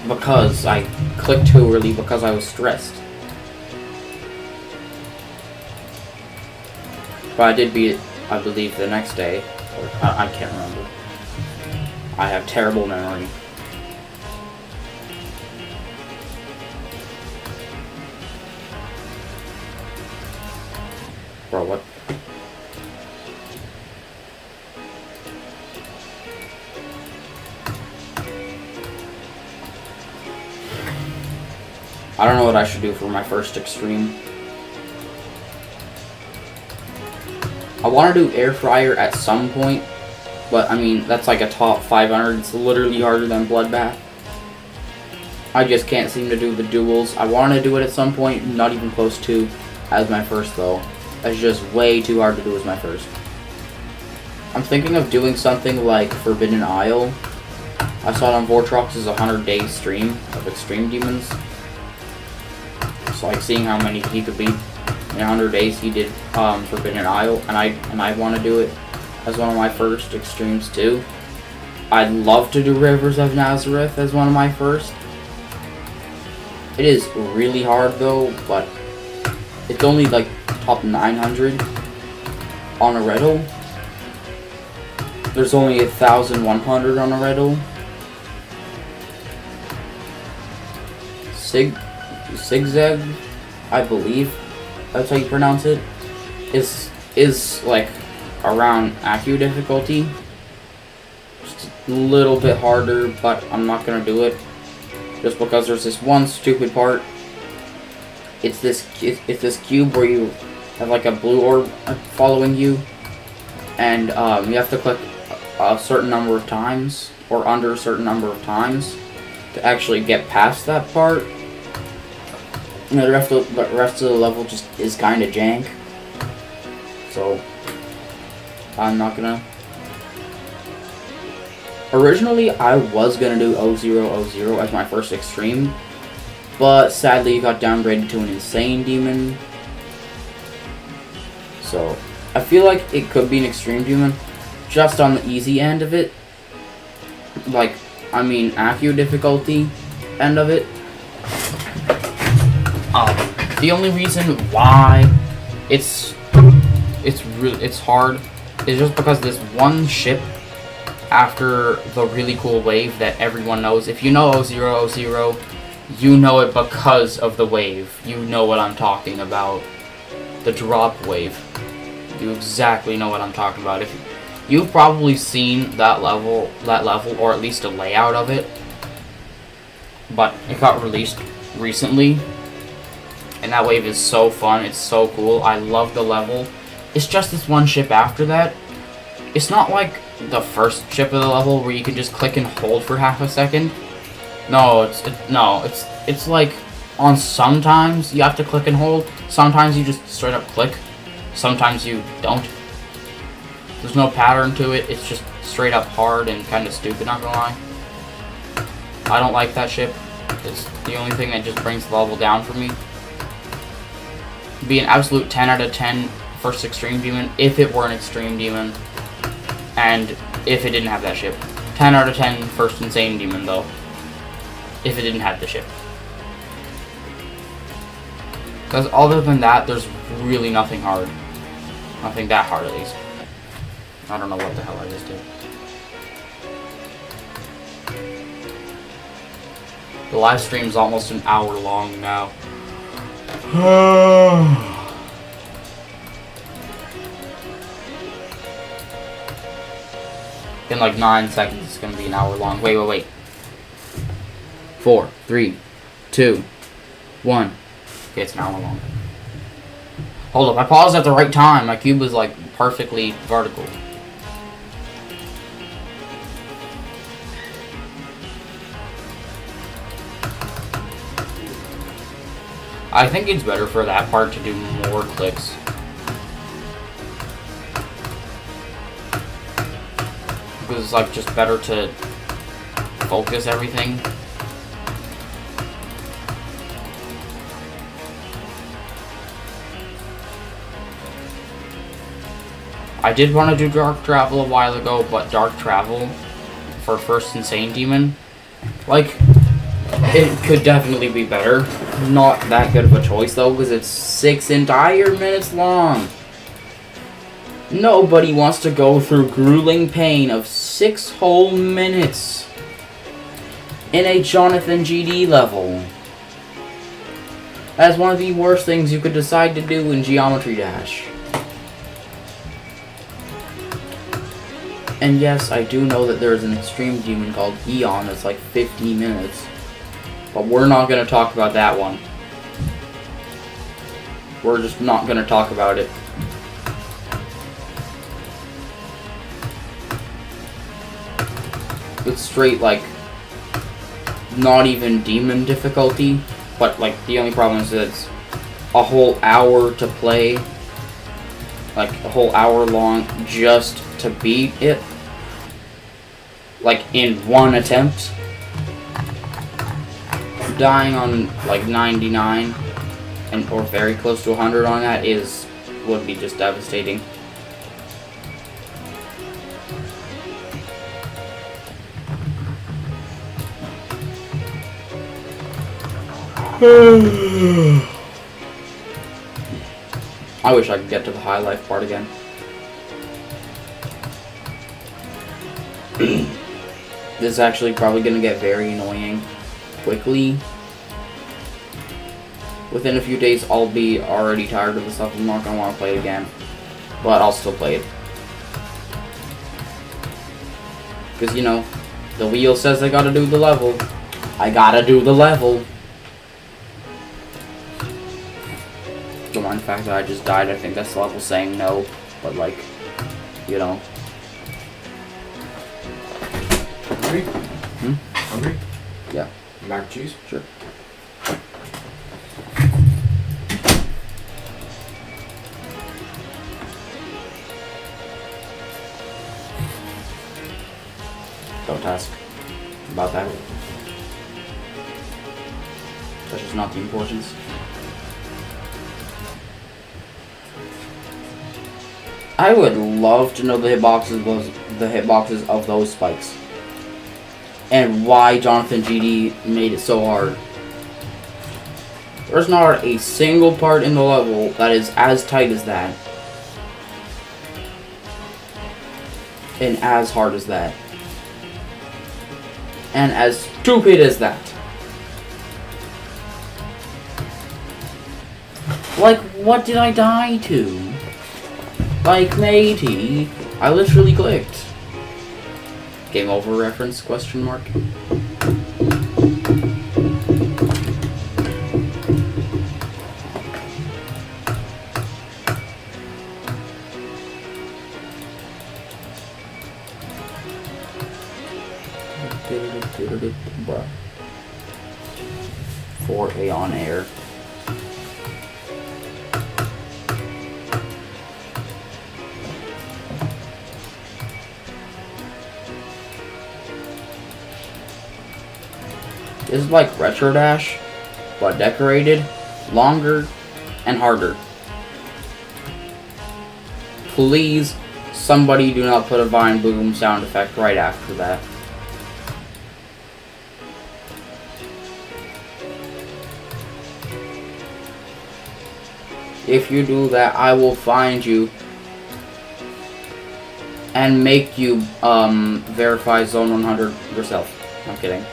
because I clicked too early because I was stressed. But I did beat it, I believe, the next day. Or, I can't remember. I have terrible memory. Bro, what? I don't know what I should do for my first extreme. I want to do air fryer at some point, but I mean, that's like a top 500. It's literally harder than Bloodbath. I just can't seem to do the duels. I want to do it at some point, not even close to as my first though. That's just way too hard to do as my first. I'm thinking of doing something like Forbidden Isle. I saw it on Vortrox's 100-day stream of Extreme Demons. It's like seeing how many he could beat in 100 days. He did Forbidden Isle, and I want to do it as one of my first extremes too. I'd love to do Rivers of Nazareth as one of my first. It is really hard though, but it's only like top 900 on a Riddle. There's only 1,100 on a Riddle. Zigzag, I believe that's how you pronounce it, is like around Accu difficulty. Just a little bit harder, but I'm not gonna do it just because there's this one stupid part. It's this cube where you have like a blue orb following you, and you have to click a certain number of times or under a certain number of times to actually get past that part. You know, the rest of the level just is kind of jank, so I'm not gonna. Originally, I was gonna do 0000 as my first extreme, but sadly, it got downgraded to an insane demon. So I feel like it could be an extreme demon, just on the easy end of it. Like, I mean, Accu difficulty end of it. The only reason why it's hard is just because this one ship after the really cool wave that everyone knows. If you know 0000, you know it because of the wave. You know what I'm talking about. The drop wave. You exactly know what I'm talking about. If you've probably seen that level, or at least a layout of it, but it got released recently. And that wave is so fun, it's so cool, I love the level. It's just this one ship after that. It's not like the first ship of the level where you can just click and hold for half a second. No, it's like on sometimes you have to click and hold, sometimes you just straight up click, sometimes you don't. There's no pattern to it, it's just straight up hard and kind of stupid, not gonna lie. I don't like that ship. It's the only thing that just brings the level down for me. Be an absolute 10 out of 10 first extreme demon if it were an extreme demon, and if it didn't have that ship. 10 out of 10 first insane demon though, if it didn't have the ship. Because other than that, there's really nothing hard. Nothing that hard at least. I don't know what the hell I just did. The live stream's almost an hour long now. In like 9 seconds, it's gonna be an hour long. Wait. 4, 3, 2, 1. Okay, it's an hour long. Hold up, I paused at the right time. My cube was like perfectly vertical. I think it's better for that part to do more clicks. Because it's like just better to focus everything. I did want to do Dark Travel a while ago, but Dark Travel for first insane demon, like, It could definitely be better. Not that good of a choice though, because it's 6 entire minutes long. Nobody wants to go through grueling pain of 6 whole minutes in a Jonathan GD level. That's one of the worst things you could decide to do in Geometry Dash. And yes, I do know that there's an extreme demon called Eon that's like 15 minutes. But we're not going to talk about that one. We're just not going to talk about it. It's straight, like, not even demon difficulty. But, like, the only problem is that it's a whole hour to play. Like, a whole hour long just to beat it. Like, in one attempt. Dying on, like, 99 and or very close to 100 on that would be just devastating. I wish I could get to the high life part again. This is actually probably going to get very annoying quickly. Within a few days, I'll be already tired of the stuff. I'm not going to want to play it again. But I'll still play it. Because, you know, the wheel says I gotta do the level. I gotta do the level. Don't mind the fact that I just died. I think that's the level saying no. But, like, you know. Hungry? Hmm? Hungry? Yeah. Mac and cheese? Sure. Don't ask about that. That's just not the importance. I would love to know the hitboxes of those spikes. And why Jonathan GD made it so hard. There's not a single part in the level that is as tight as that. And as hard as that. And as stupid as that. Like, what did I die to? Like, matey, I literally clicked. Game over reference, question mark. Bruh. 4A on air. This is like Retro Dash, but decorated, longer, and harder. Please, somebody do not put a Vine Boom sound effect right after that. If you do that, I will find you and make you verify Zone 100 yourself. I'm kidding.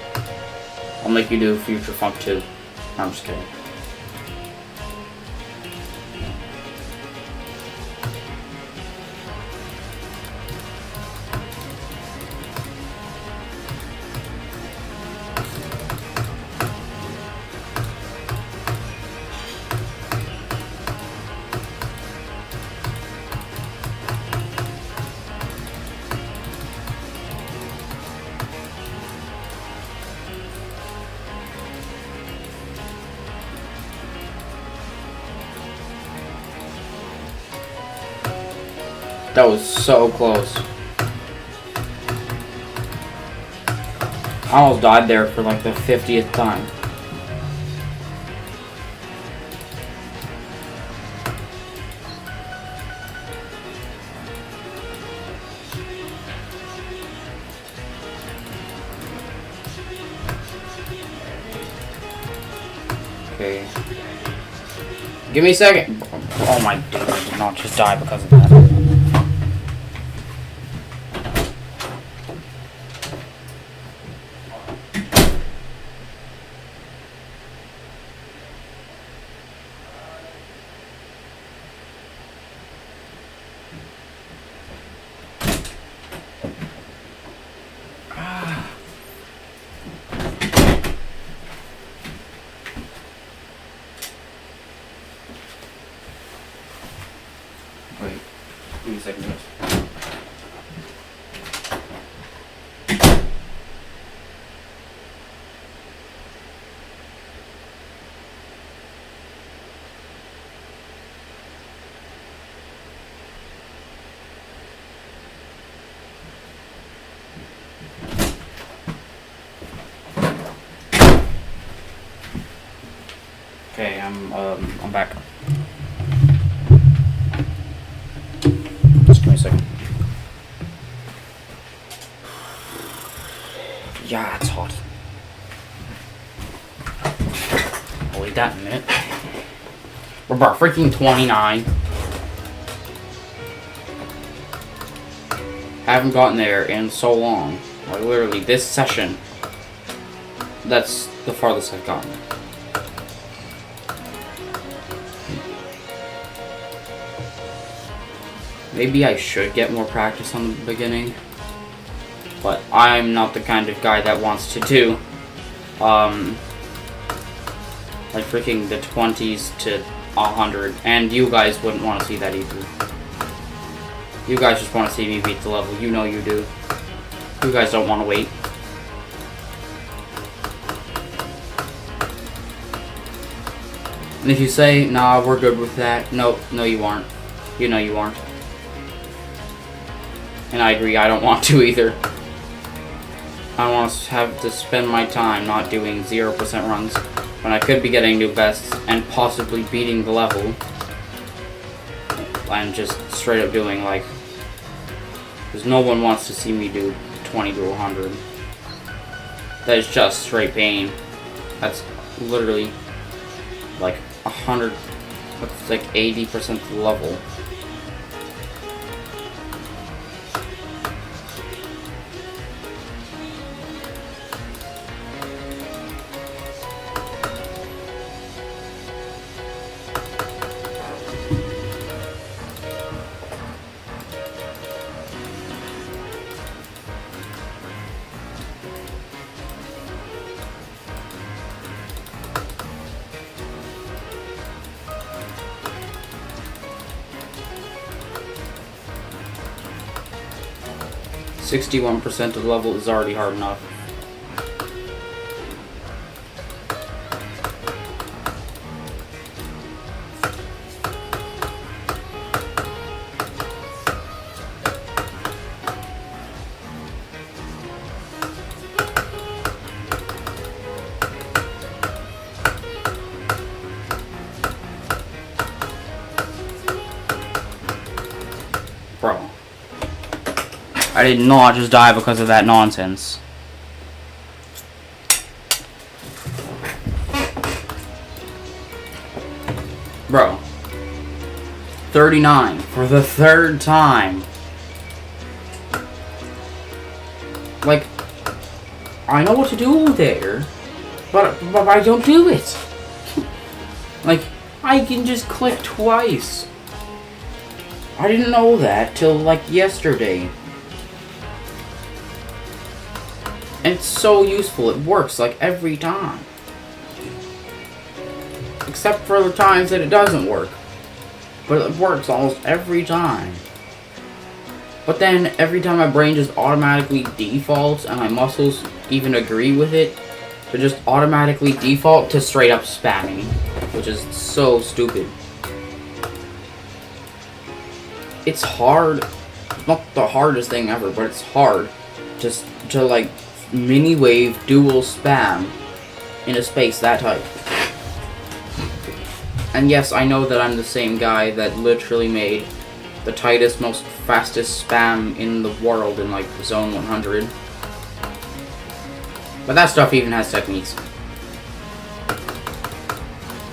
I'll make you do Future Funk 2. I'm just kidding. That was so close. I almost died there for like the 50th time. Okay. Give me a second. Oh my dude, I did not just die because of that. Wait, give me a second, guys. Okay, I'm back. Just give me a second. Yeah, it's hot. I'll wait that in a minute. We're about freaking 29. Haven't gotten there in so long. Like literally this session. That's the farthest I've gotten. Maybe I should get more practice on the beginning, but I'm not the kind of guy that wants to do, like freaking the 20s to 100, and you guys wouldn't want to see that either. You guys just want to see me beat the level, you know you do. You guys don't want to wait. And if you say, nah, we're good with that, no you aren't. You know you aren't. And I agree, I don't want to either. I don't want to have to spend my time not doing 0% runs when I could be getting new vests and possibly beating the level. And just straight up doing like... Because no one wants to see me do 20 to 100. That is just straight pain. That's literally like 100... That's like 80% of the level. %61% of the level is already hard enough. Bro. I did not just die because of that nonsense. Bro. 39 for the third time. Like, I know what to do there, but I don't do it. Like, I can just click twice. I didn't know that till like yesterday. And it's so useful, it works like every time. Except for the times that it doesn't work. But it works almost every time. But then every time my brain just automatically defaults and my muscles even agree with it, to just automatically default to straight up spamming. Which is so stupid. It's hard. Not the hardest thing ever, but it's hard just to like mini wave dual spam in a space that tight. And yes, I know that I'm the same guy that literally made the tightest, most fastest spam in the world in like zone 100. But that stuff even has techniques.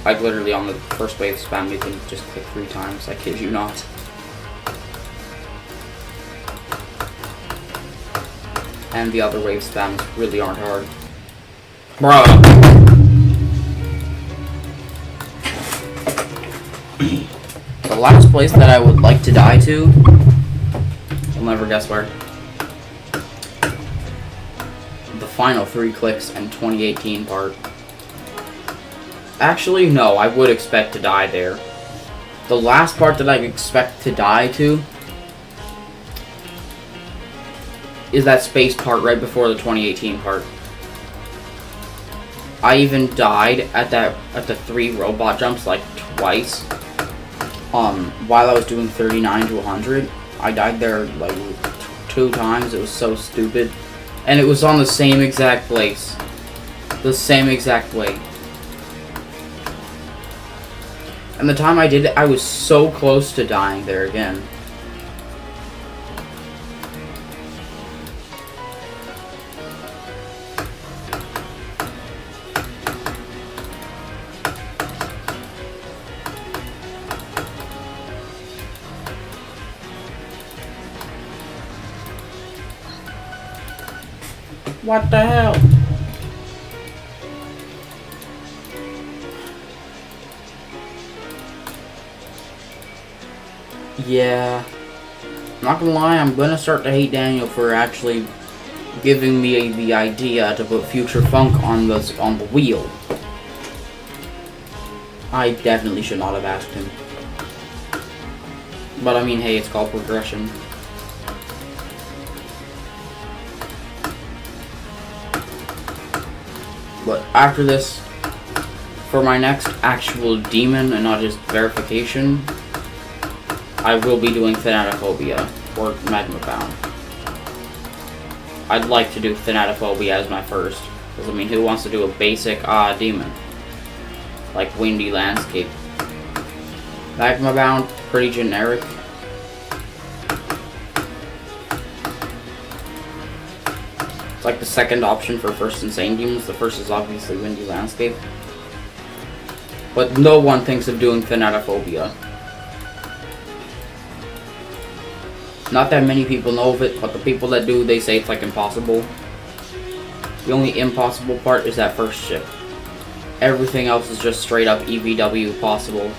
Like literally on the first wave spam, you can just click 3 times. I kid you not. And the other wave spams really aren't hard. Bruh. The last place that I would like to die to, you'll never guess where. The final 3 clicks and 2018 part. Actually, no, I would expect to die there. The last part that I expect to die to is that space part right before the 2018 part. I even died at the 3 robot jumps like twice. While I was doing 39 to 100, I died there like 2 times. It was so stupid, and it was on the same exact place, the same exact way. And the time I did it, I was so close to dying there again. What the hell? Yeah. I'm not gonna lie, I'm gonna start to hate Daniel for actually giving me the idea to put Future Funk on the wheel. I definitely should not have asked him. But I mean, hey, it's called progression. But after this, for my next actual demon and not just verification, I will be doing Thanatophobia or Magma Bound. I'd like to do Thanatophobia as my first, because I mean, who wants to do a basic demon like Windy Landscape? Magma Bound, pretty generic. It's like the second option for first insane demons. The first is obviously Windy Landscape, but no one thinks of doing Thanatophobia. Not that many people know of it, but the people that do, they say it's like impossible. The only impossible part is that first ship. Everything else is just straight up EVW possible.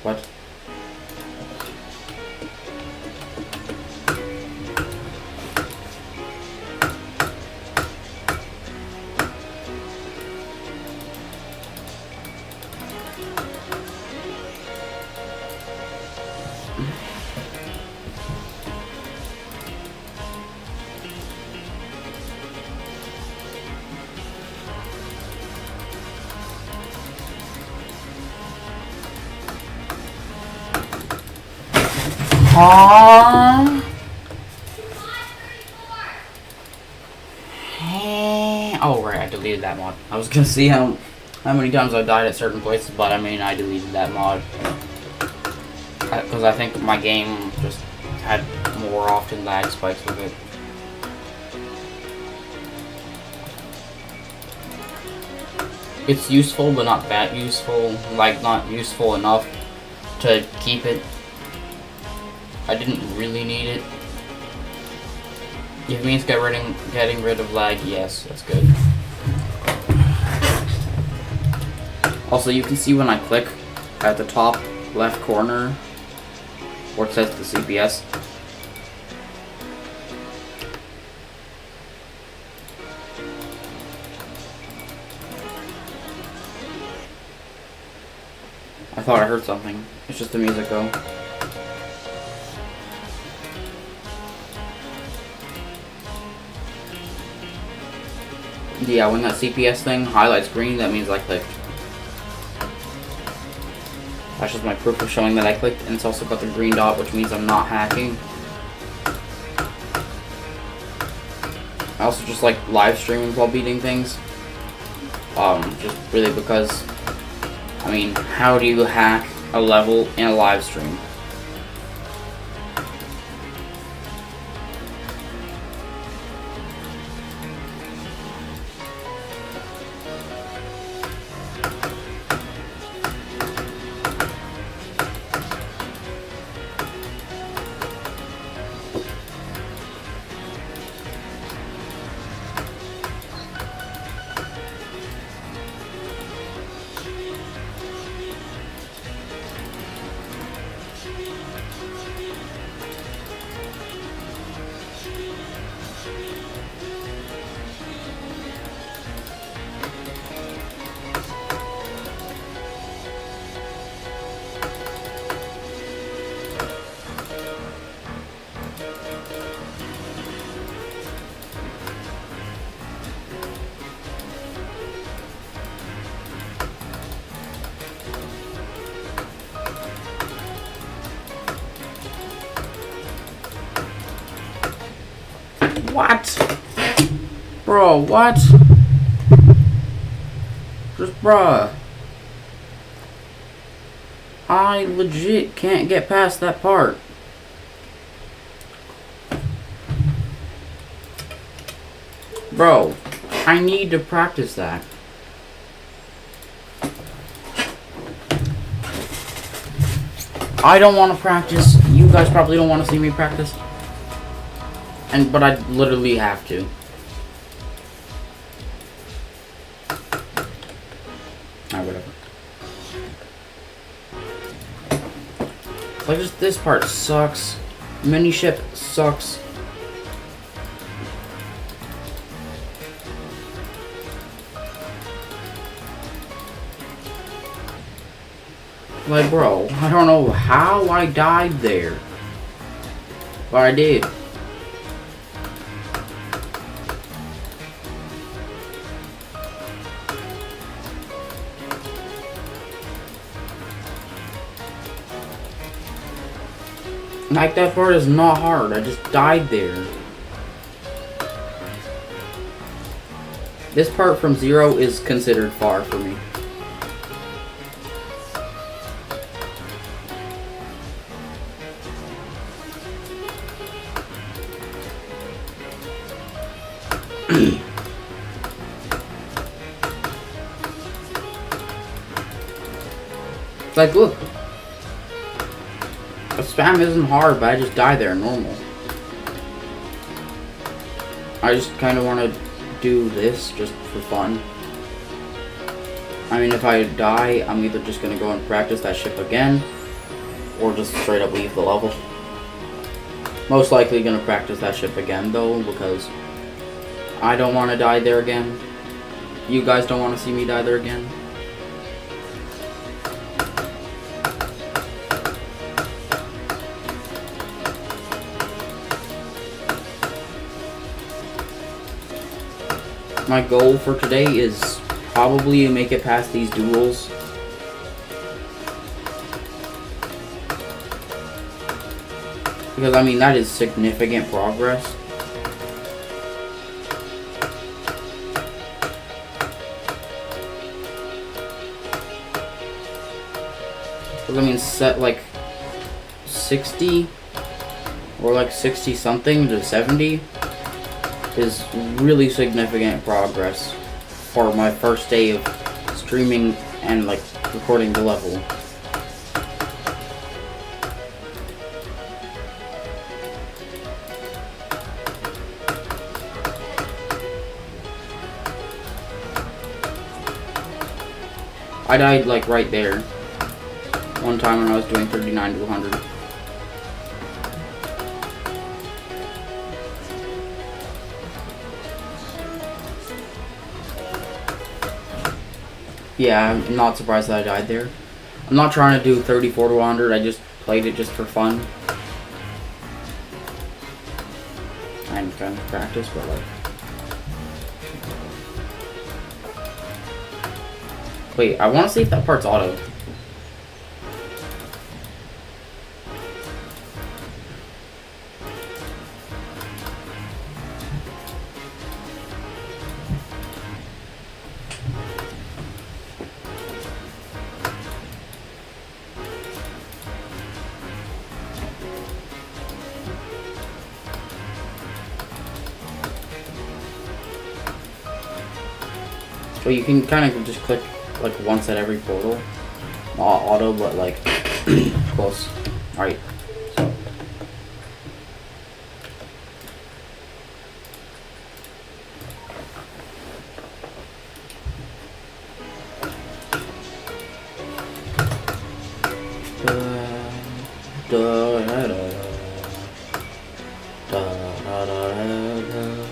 What? Oh right, I deleted that mod. I was gonna see how many times I died at certain places, but I mean I deleted that mod because I think my game just had more often lag spikes with it. It's useful, but not that useful. Like, not useful enough to keep it. I didn't really need it. If it means getting rid of lag, yes, that's good. Also, you can see when I click at the top left corner where it says the CPS. I thought I heard something. It's just the music though. Yeah, when that CPS thing highlights green, that means I clicked. That's just my proof of showing that I clicked, and it's also got the green dot, which means I'm not hacking. I also just like live streaming while beating things. Just really because, I mean, how do you hack a level in a live stream? What? Bro, what? Just bruh. I legit can't get past that part. Bro, I need to practice that. I don't want to practice. You guys probably don't want to see me practice. But I literally have to. Whatever. Like, just this part sucks. Mini ship sucks. Like, bro, I don't know how I died there. But I did. Like, that part is not hard. I just died there. This part from 0 is considered far for me. Like, look. The spam isn't hard, but I just die there normal. I just kind of want to do this just for fun. I mean, if I die, I'm either just going to go and practice that ship again, or just straight up leave the level. Most likely going to practice that ship again, though, because I don't want to die there again. You guys don't want to see me die there again. My goal for today is probably to make it past these duels. Because, I mean, that is significant progress. Because, I mean, set like 60 or like 60 something to 70 is really significant progress for my first day of streaming and like recording the level. I died like right there one time when I was doing 39 to 100. Yeah, I'm not surprised that I died there. I'm not trying to do 34 to 100, I just played it just for fun. I'm trying to practice, but like... Wait, I want to see if that part's auto. Well, you can kind of just click like once at every portal. Auto, but like close. Alright. So. Da, da, da, da, da, da, da.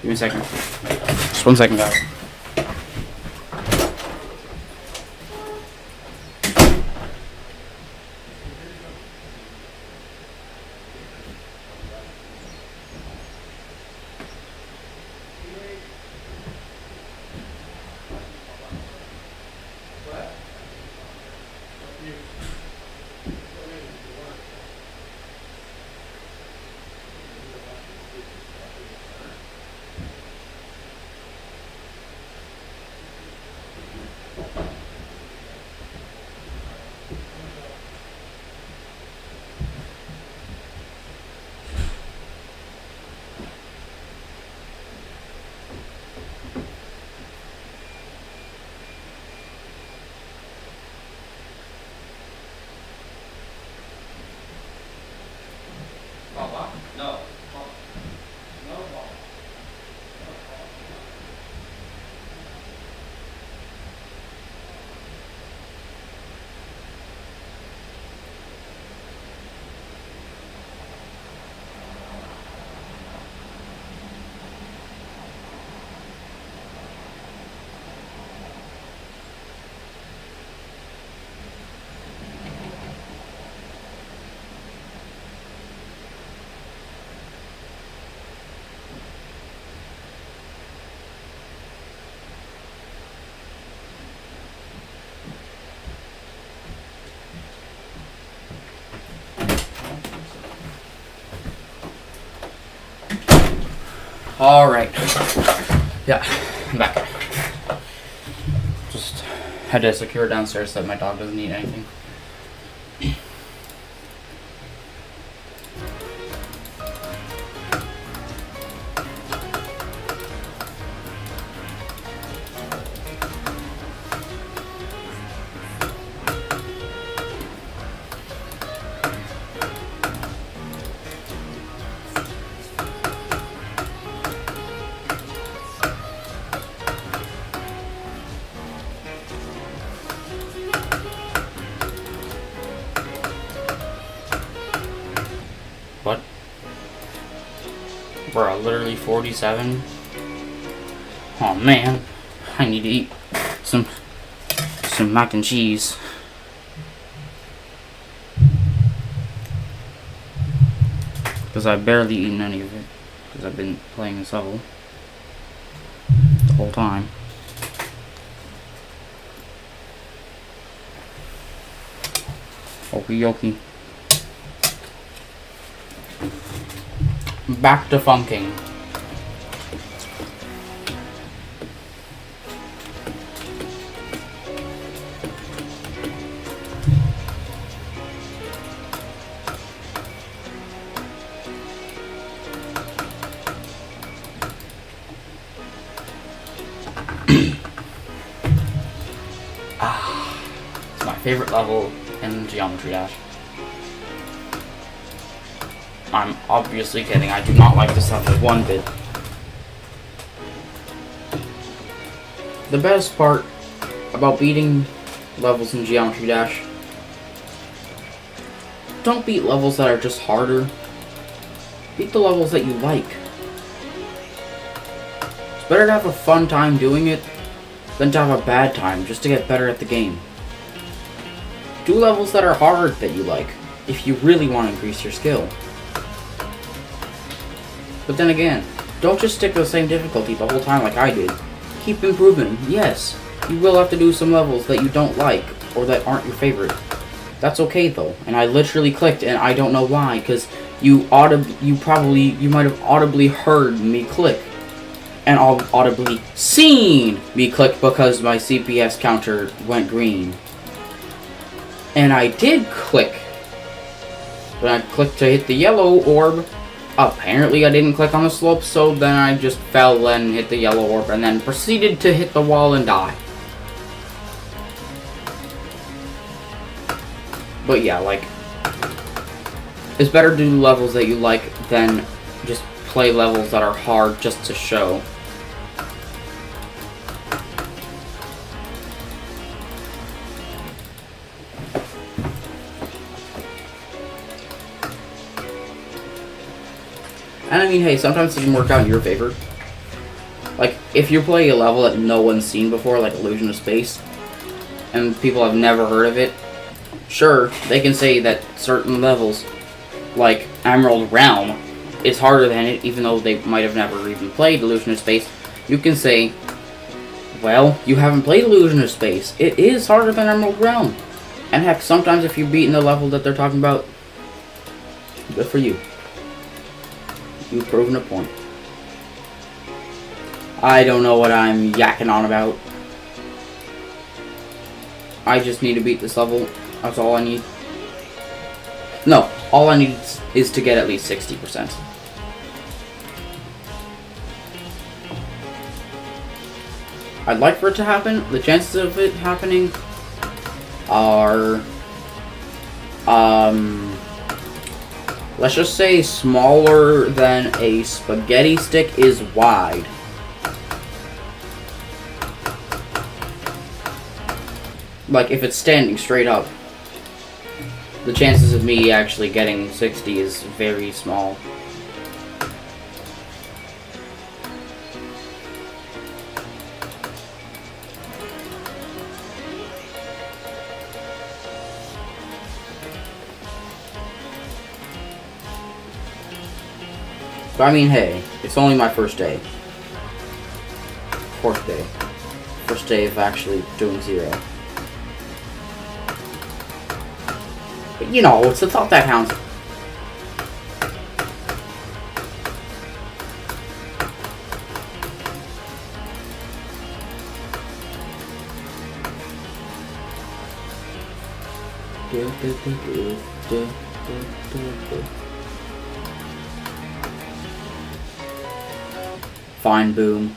Give me a second. Just 1 second, guys. No. Alright. Yeah, I'm back. Just had to secure downstairs so that my dog doesn't eat anything. What? Bro, literally 47? Oh man, I need to eat some mac and cheese. Because I barely eaten any of it. because I've been playing this level the whole time. Okie dokie. Back to funking. It's my favorite level in Geometry Dash. I'm obviously kidding. I do not like this level one bit. The best part about beating levels in Geometry Dash, don't beat levels that are just harder. Beat the levels that you like. It's better to have a fun time doing it than to have a bad time just to get better at the game. Do levels that are hard that you like if you really want to increase your skill. But then again, don't just stick to the same difficulty the whole time like I did. Keep improving. Yes, you will have to do some levels that you don't like or that aren't your favorite. That's okay though. And I literally clicked and I don't know why, because you might have audibly heard me click and audibly seen me click because my CPS counter went green. And I did click. When I clicked to hit the yellow orb, apparently I didn't click on the slope, so then I just fell and hit the yellow orb and then proceeded to hit the wall and die. But yeah, like, it's better to do levels that you like than just play levels that are hard just to show. And I mean, hey, sometimes it can work out in your favor. Like, if you play a level that no one's seen before, like Illusion of Space, and people have never heard of it, sure, they can say that certain levels, like Emerald Realm, is harder than it, even though they might have never even played Illusion of Space. You can say, well, you haven't played Illusion of Space. It is harder than Emerald Realm. And heck, sometimes if you've beaten the level that they're talking about, good for you. You've proven a point. I don't know what I'm yakking on about. I just need to beat this level. That's all I need. No, all I need is to get at least 60%. I'd like for it to happen. The chances of it happening are, let's just say smaller than a spaghetti stick is wide. Like, if it's standing straight up, the chances of me actually getting 60 is very small. But I mean, hey, it's only my first day. Fourth day. First day of actually doing zero. But you know, it's the thought that counts. Fine, boom.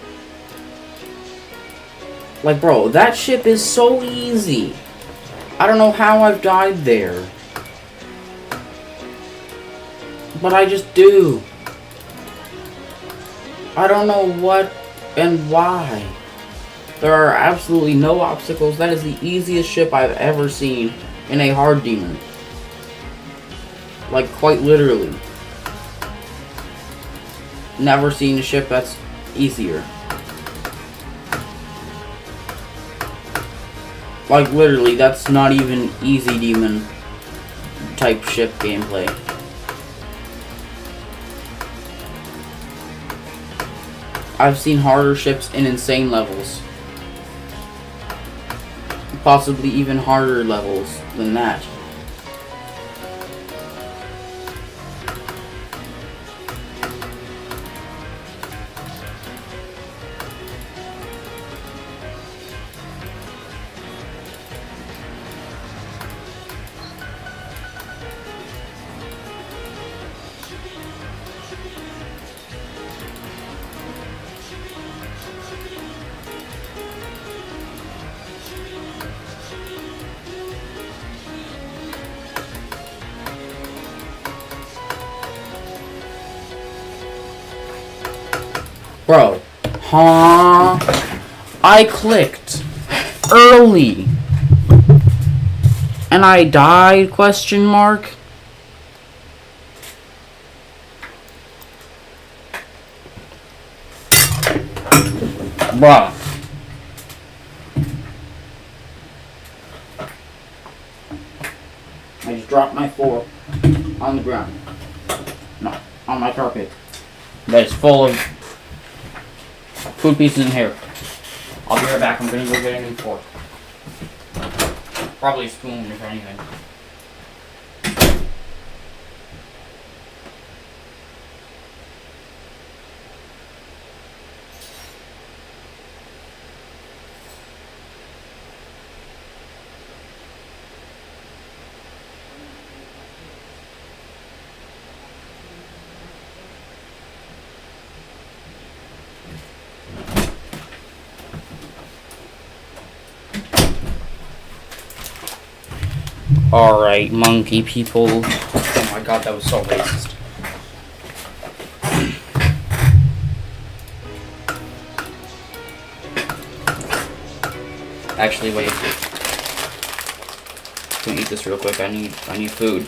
Like, bro, that ship is so easy. I don't know how I've died there. But I just do. I don't know what and why. There are absolutely no obstacles. That is the easiest ship I've ever seen in a hard demon. Like, quite literally. Never seen a ship that's easier. Like, literally, that's not even easy demon type ship gameplay. I've seen harder ships in insane levels. Possibly even harder levels than that. Bro, huh? I clicked early and I died, question mark? Bruh. I just dropped my fork on the ground. No, on my carpet. That's full of food pieces in here. I'll be right back. I'm gonna go get a new fork. Probably a spoon, if anything. Alright, monkey people. Oh my god, that was so racist. Actually, wait. Let me eat this real quick. I need food.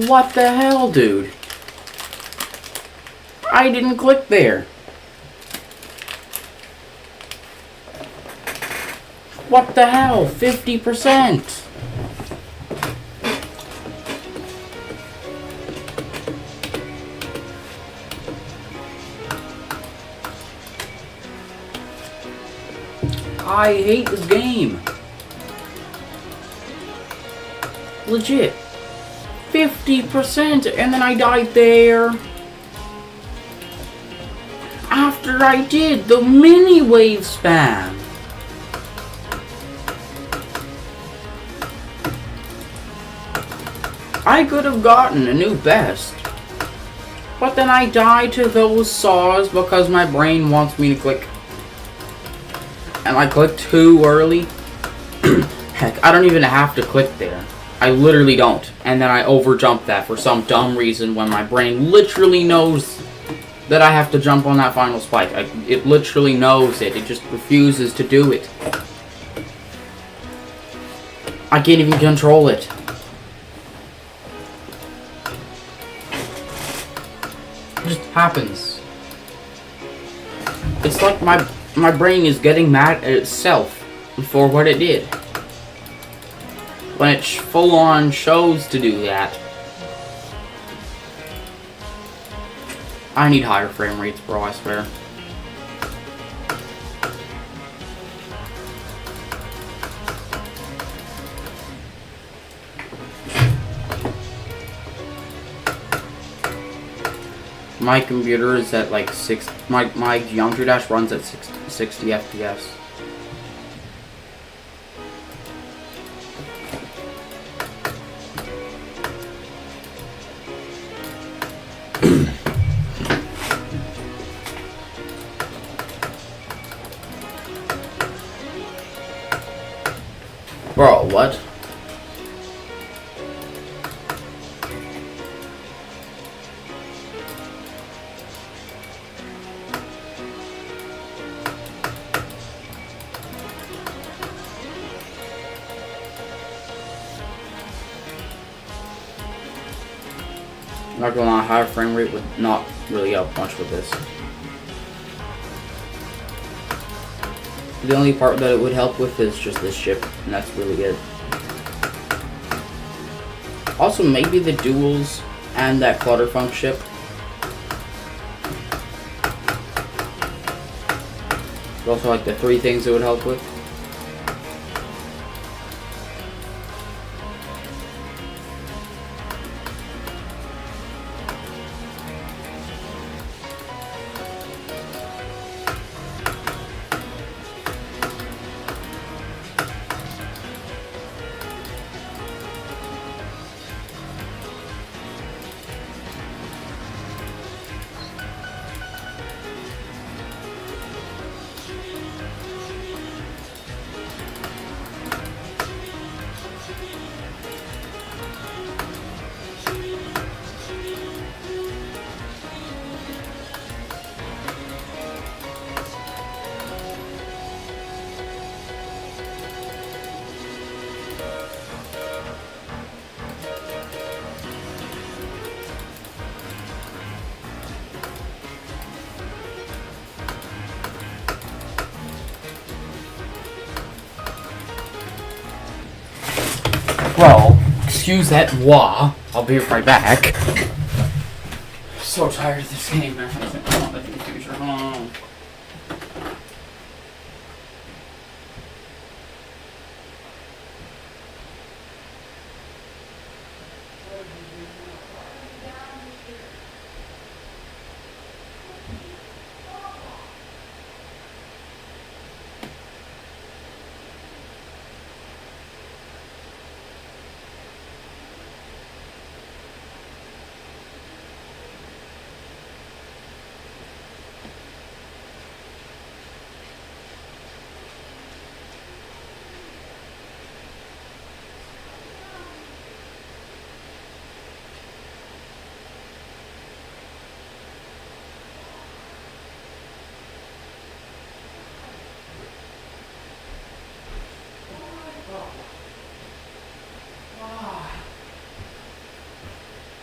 What the hell, dude? I didn't click there. What the hell? 50%. I hate this game. Legit. 50%, and then I died there. After I did the mini wave spam. I could have gotten a new best. But then I died to those saws because my brain wants me to click. And I clicked too early. Heck, I don't even have to click there. I literally don't. And then I overjump that for some dumb reason when my brain literally knows that I have to jump on that final spike. It literally knows it. It just refuses to do it. I can't even control it. It just happens. It's like my brain is getting mad at itself for what it did. When it full-on chose to do that. I need higher frame rates, bro, I swear. My computer is at like my Geometry Dash runs at 60 FPS. Bro, what? Not gonna lie, higher frame rate would not really help much with this. The only part that it would help with is just this chip, and that's really it. Also, maybe the duals and that Clutterfunk chip. Also, like the three things it would help with. Well, excuse that moi. I'll be right back. So tired of this game, man. I want the future. Oh.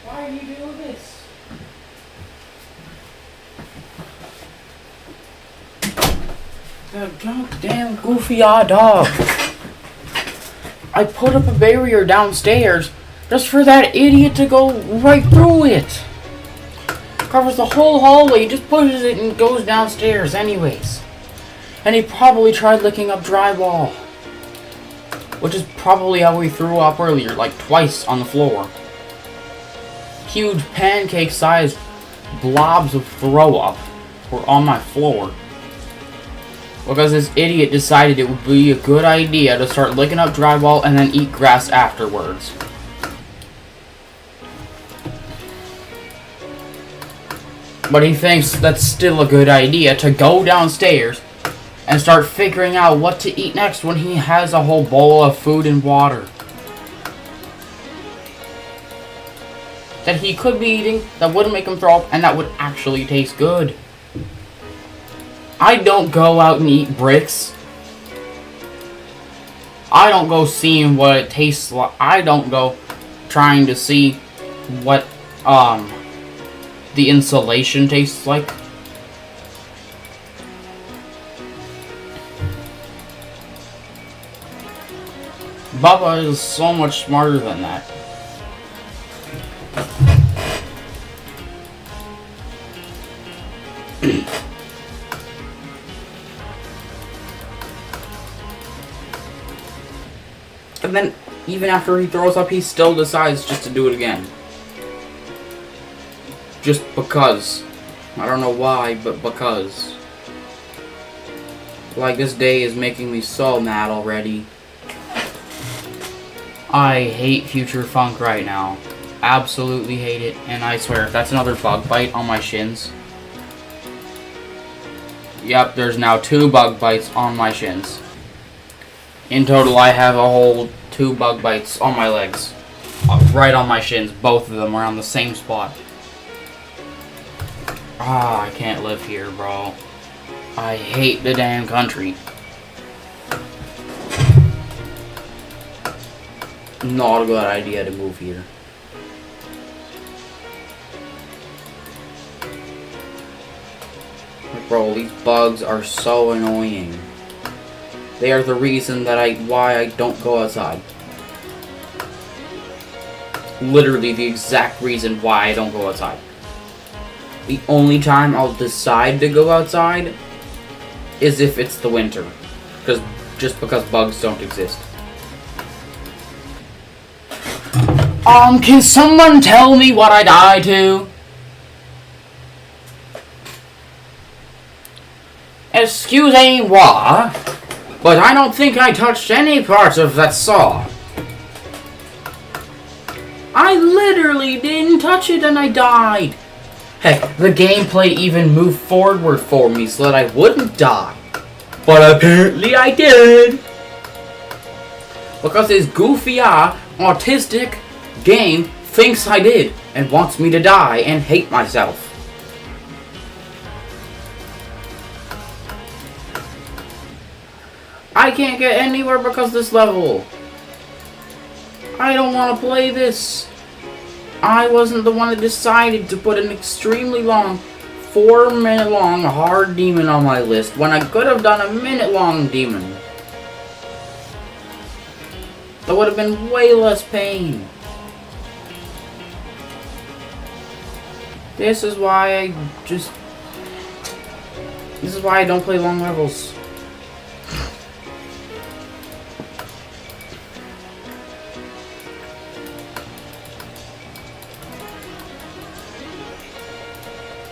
Why do you do this? The goddamn goofy-eyed dog. I put up a barrier downstairs just for that idiot to go right through it. Covers the whole hallway, just pushes it and goes downstairs anyways. And he probably tried licking up drywall. Which is probably how he threw up earlier, like twice on the floor. Huge pancake-sized blobs of throw up were on my floor. Because this idiot decided it would be a good idea to start licking up drywall and then eat grass afterwards. But he thinks that's still a good idea to go downstairs and start figuring out what to eat next when he has a whole bowl of food and water that he could be eating that wouldn't make him throw up and that would actually taste good. I don't go out and eat bricks. I don't go seeing what it tastes like. I don't go trying to see what the insulation tastes like. Bubba is so much smarter than that. And then, even after he throws up, he still decides just to do it again. Just because. I don't know why, but because. Like, this day is making me so mad already. I hate Future Funk right now. Absolutely hate it. And I swear, if that's another bug bite on my shins. Yep, there's now 2 bug bites on my shins. In total, I have a whole 2 bug bites on my legs. Right on my shins. Both of them are on the same spot. Ah, I can't live here, bro. I hate the damn country. Not a good idea to move here. Bro, these bugs are so annoying. They are the reason that why I don't go outside. Literally the exact reason why I don't go outside. The only time I'll decide to go outside is if it's the winter. Just because bugs don't exist. Can someone tell me what I died to? Excusez-moi, but I don't think I touched any parts of that saw. I literally didn't touch it and I died. Heck, the gameplay even moved forward for me so that I wouldn't die. But apparently I did. Because this goofy, autistic game thinks I did and wants me to die and hate myself. I can't get anywhere because of this level. I don't want to play this. I wasn't the one that decided to put an extremely long, 4-minute long hard demon on my list when I could have done a 1-minute long demon. That would have been way less pain. This is why I don't play long levels.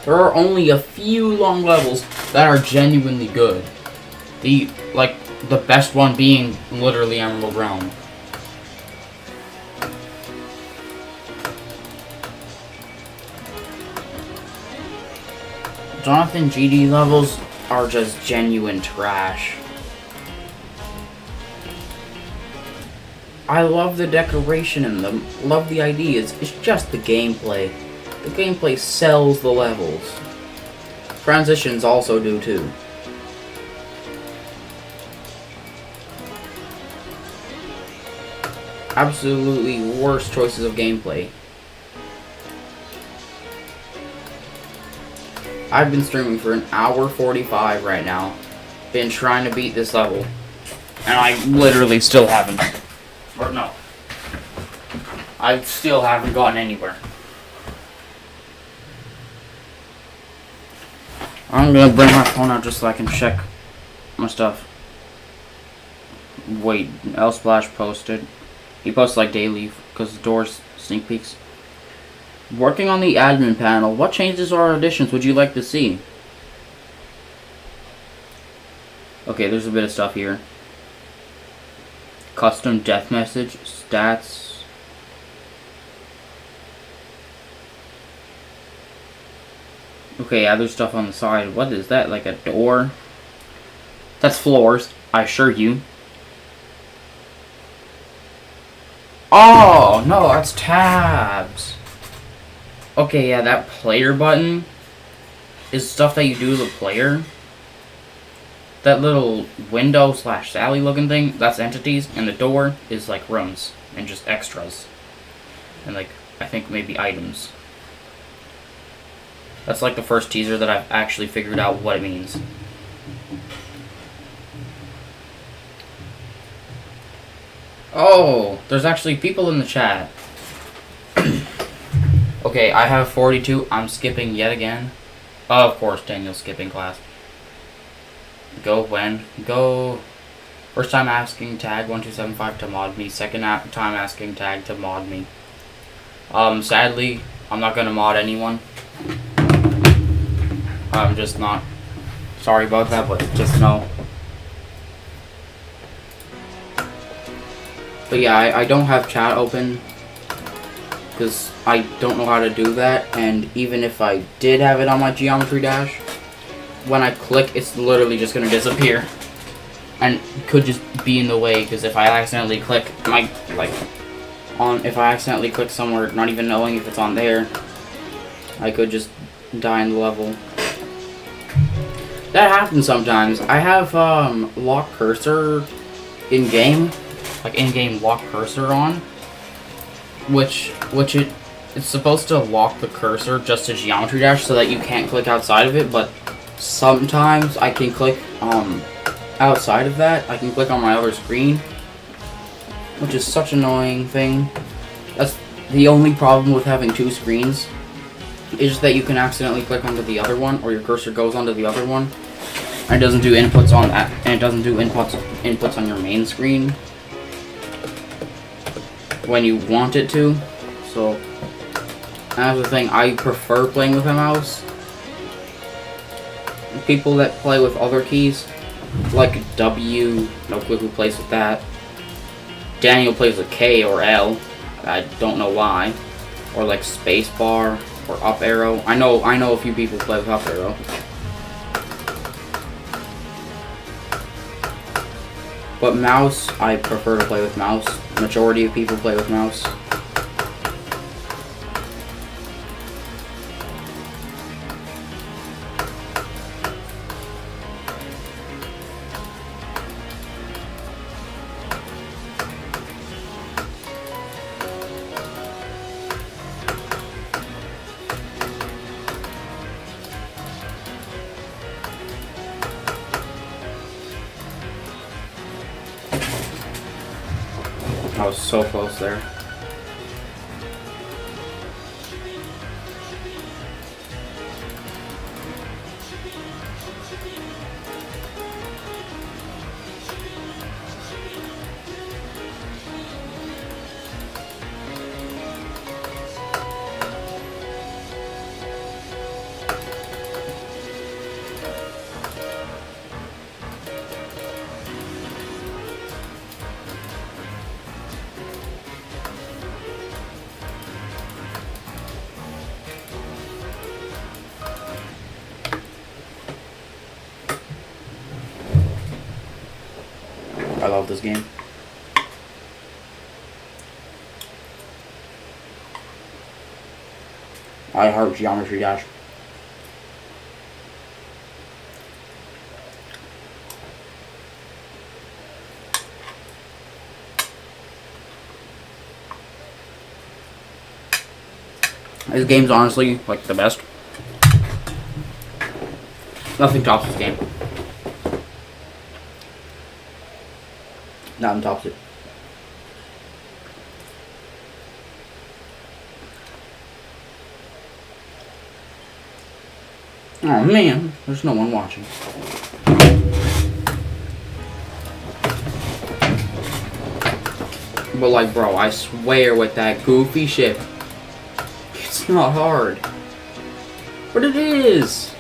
There are only a few long levels that are genuinely good. The best one being literally Emerald Realm. Jonathan GD levels are just genuine trash. I love the decoration in them, love the ideas, it's just the gameplay. The gameplay sells the levels. Transitions also do too. Absolutely worst choices of gameplay. I've been streaming for 1 hour 45 right now. Been trying to beat this level. And I literally still haven't. Or no. I still haven't gotten anywhere. I'm gonna bring my phone out just so I can check my stuff. Wait, L Splash posted. He posts like daily because the doors sneak peeks. Working on the admin panel. What changes or additions would you like to see? Okay, there's a bit of stuff here. Custom death message, stats. Okay, yeah, there's stuff on the side. What is that? Like a door? That's floors, I assure you. Oh, no, that's tabs. Okay, yeah, that player button is stuff that you do to the player. That little window / Sally looking thing, that's entities, and the door is like rooms and just extras. And like, I think maybe items. That's like the first teaser that I've actually figured out what it means. Oh, there's actually people in the chat. Okay, I have 42. I'm skipping yet again. Of course, Daniel's skipping class. Go when? Go. First time asking tag 1275 to mod me. Second time asking tag to mod me. Sadly, I'm not gonna mod anyone. I'm just not. Sorry about that, but just know. But yeah, I don't have chat open because I don't know how to do that, and even if I did have it on my geometry dash, when I click, it's literally just gonna disappear, and could just be in the way because if I accidentally click if I accidentally click somewhere, not even knowing if it's on there, I could just die in the level. That happens sometimes. I have lock cursor in game. Like in-game lock cursor on, which it's supposed to lock the cursor just to geometry dash so that you can't click outside of it, but sometimes I can click outside of that. I can click on my other screen, which is such an annoying thing. That's the only problem with having two screens, is that you can accidentally click onto the other one, or your cursor goes onto the other one, and it doesn't do inputs on that, and it doesn't do inputs on your main screen when you want it to. So that's the thing. I prefer playing with a mouse. People that play with other keys, like W, no clue who plays with that. Daniel plays with K or L. I don't know why. Or like spacebar or up arrow. I know a few people play with up arrow. But mouse, I prefer to play with mouse. Majority of people play with mouse. I was so close there. I love this game. I heart Geometry Dash. This game's honestly like the best. Nothing tops this game. Nothing tops it. Oh man, there's no one watching. But like, bro, I swear with that goofy shit, it's not hard. But it is!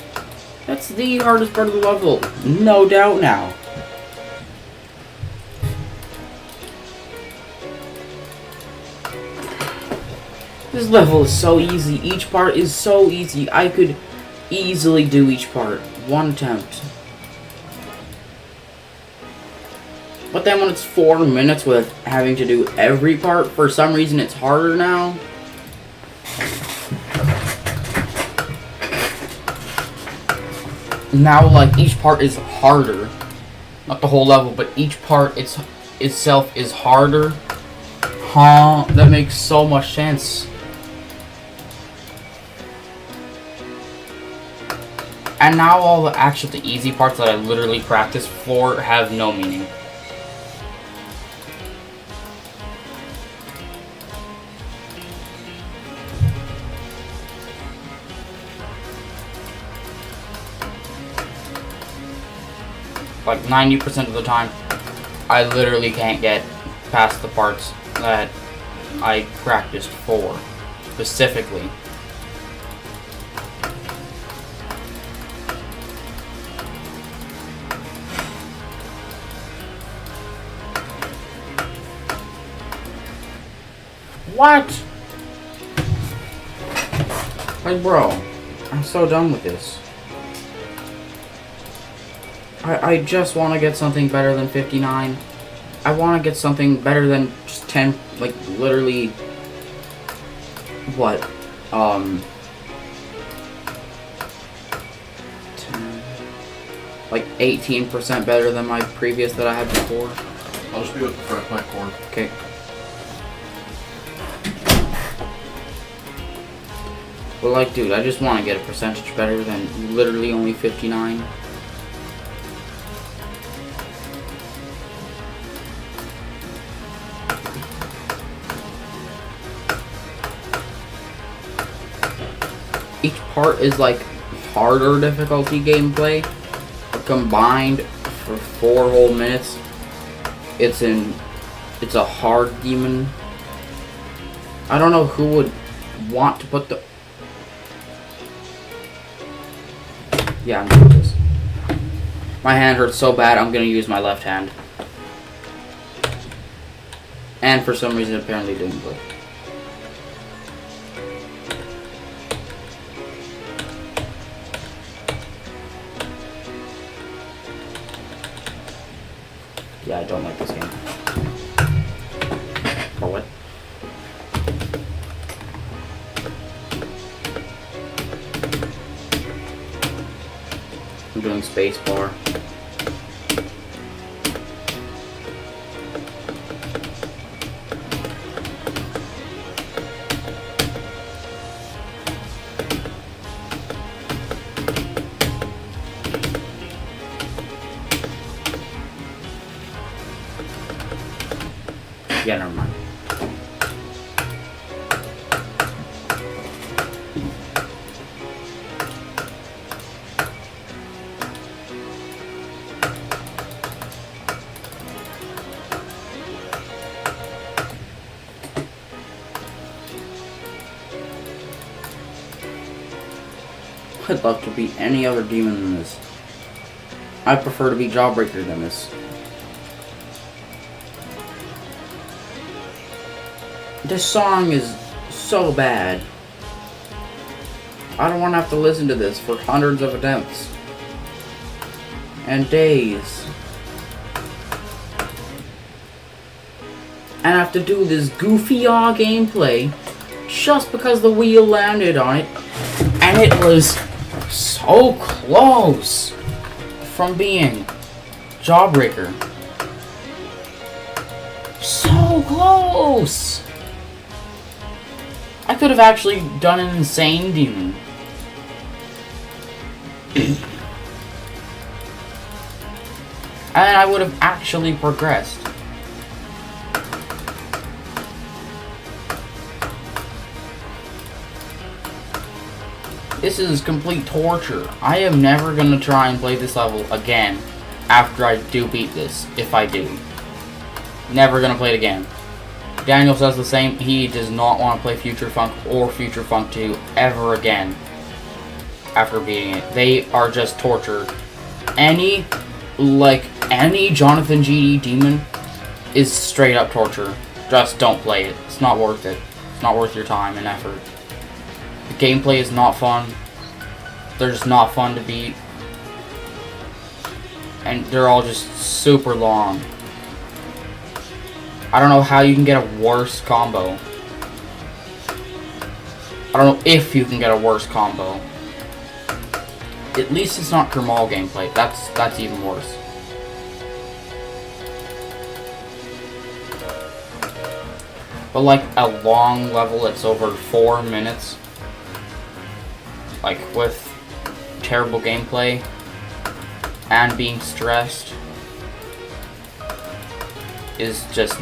That's the hardest part of the level. No doubt now. This level is so easy. Each part is so easy. I could easily do each part. One attempt. But then when it's 4 minutes with having to do every part, for some reason it's harder now. Now, like, each part is harder. Not the whole level, but each part itself is harder. Huh? That makes so much sense. And now all the easy parts that I literally practiced for have no meaning. Like 90% of the time, I literally can't get past the parts that I practiced for, specifically. What? Like, bro, I'm so done with this. I just want to get something better than 59. I want to get something better than just 10, like, literally, what, 10, like, 18% better than my previous that I had before. I'll just be with the front my cord. Okay. But, like, dude, I just want to get a percentage better than literally only 59. Each part is like harder difficulty gameplay, but combined for 4 whole minutes, it's a hard demon. I don't know who would want to put the... Yeah, I'm gonna do this. My hand hurts so bad, I'm gonna use my left hand. And for some reason, apparently didn't work. Yeah, I don't like this game. For what? I'm doing spacebar. Yeah, never mind. I'd love to be any other demon than this. I prefer to be Jawbreaker than this. This song is so bad. I don't want to have to listen to this for hundreds of attempts. And days. And I have to do this goofy-aw gameplay just because the wheel landed on it. And it was so close from being Jawbreaker. So close! I could have actually done an insane demon. And I would have actually progressed. This is complete torture. I am never gonna try and play this level again after I do beat this, if I do. Never gonna play it again. Daniel says the same. He does not want to play Future Funk or Future Funk 2 ever again after beating it. They are just torture. Any Jonathan GD demon is straight up torture. Just don't play it. It's not worth it. It's not worth your time and effort. The gameplay is not fun. They're just not fun to beat. And they're all just super long. I don't know how you can get a worse combo. I don't know if you can get a worse combo. At least it's not Kermal gameplay. That's even worse. But like a long level that's over 4 minutes, like with terrible gameplay and being stressed, is just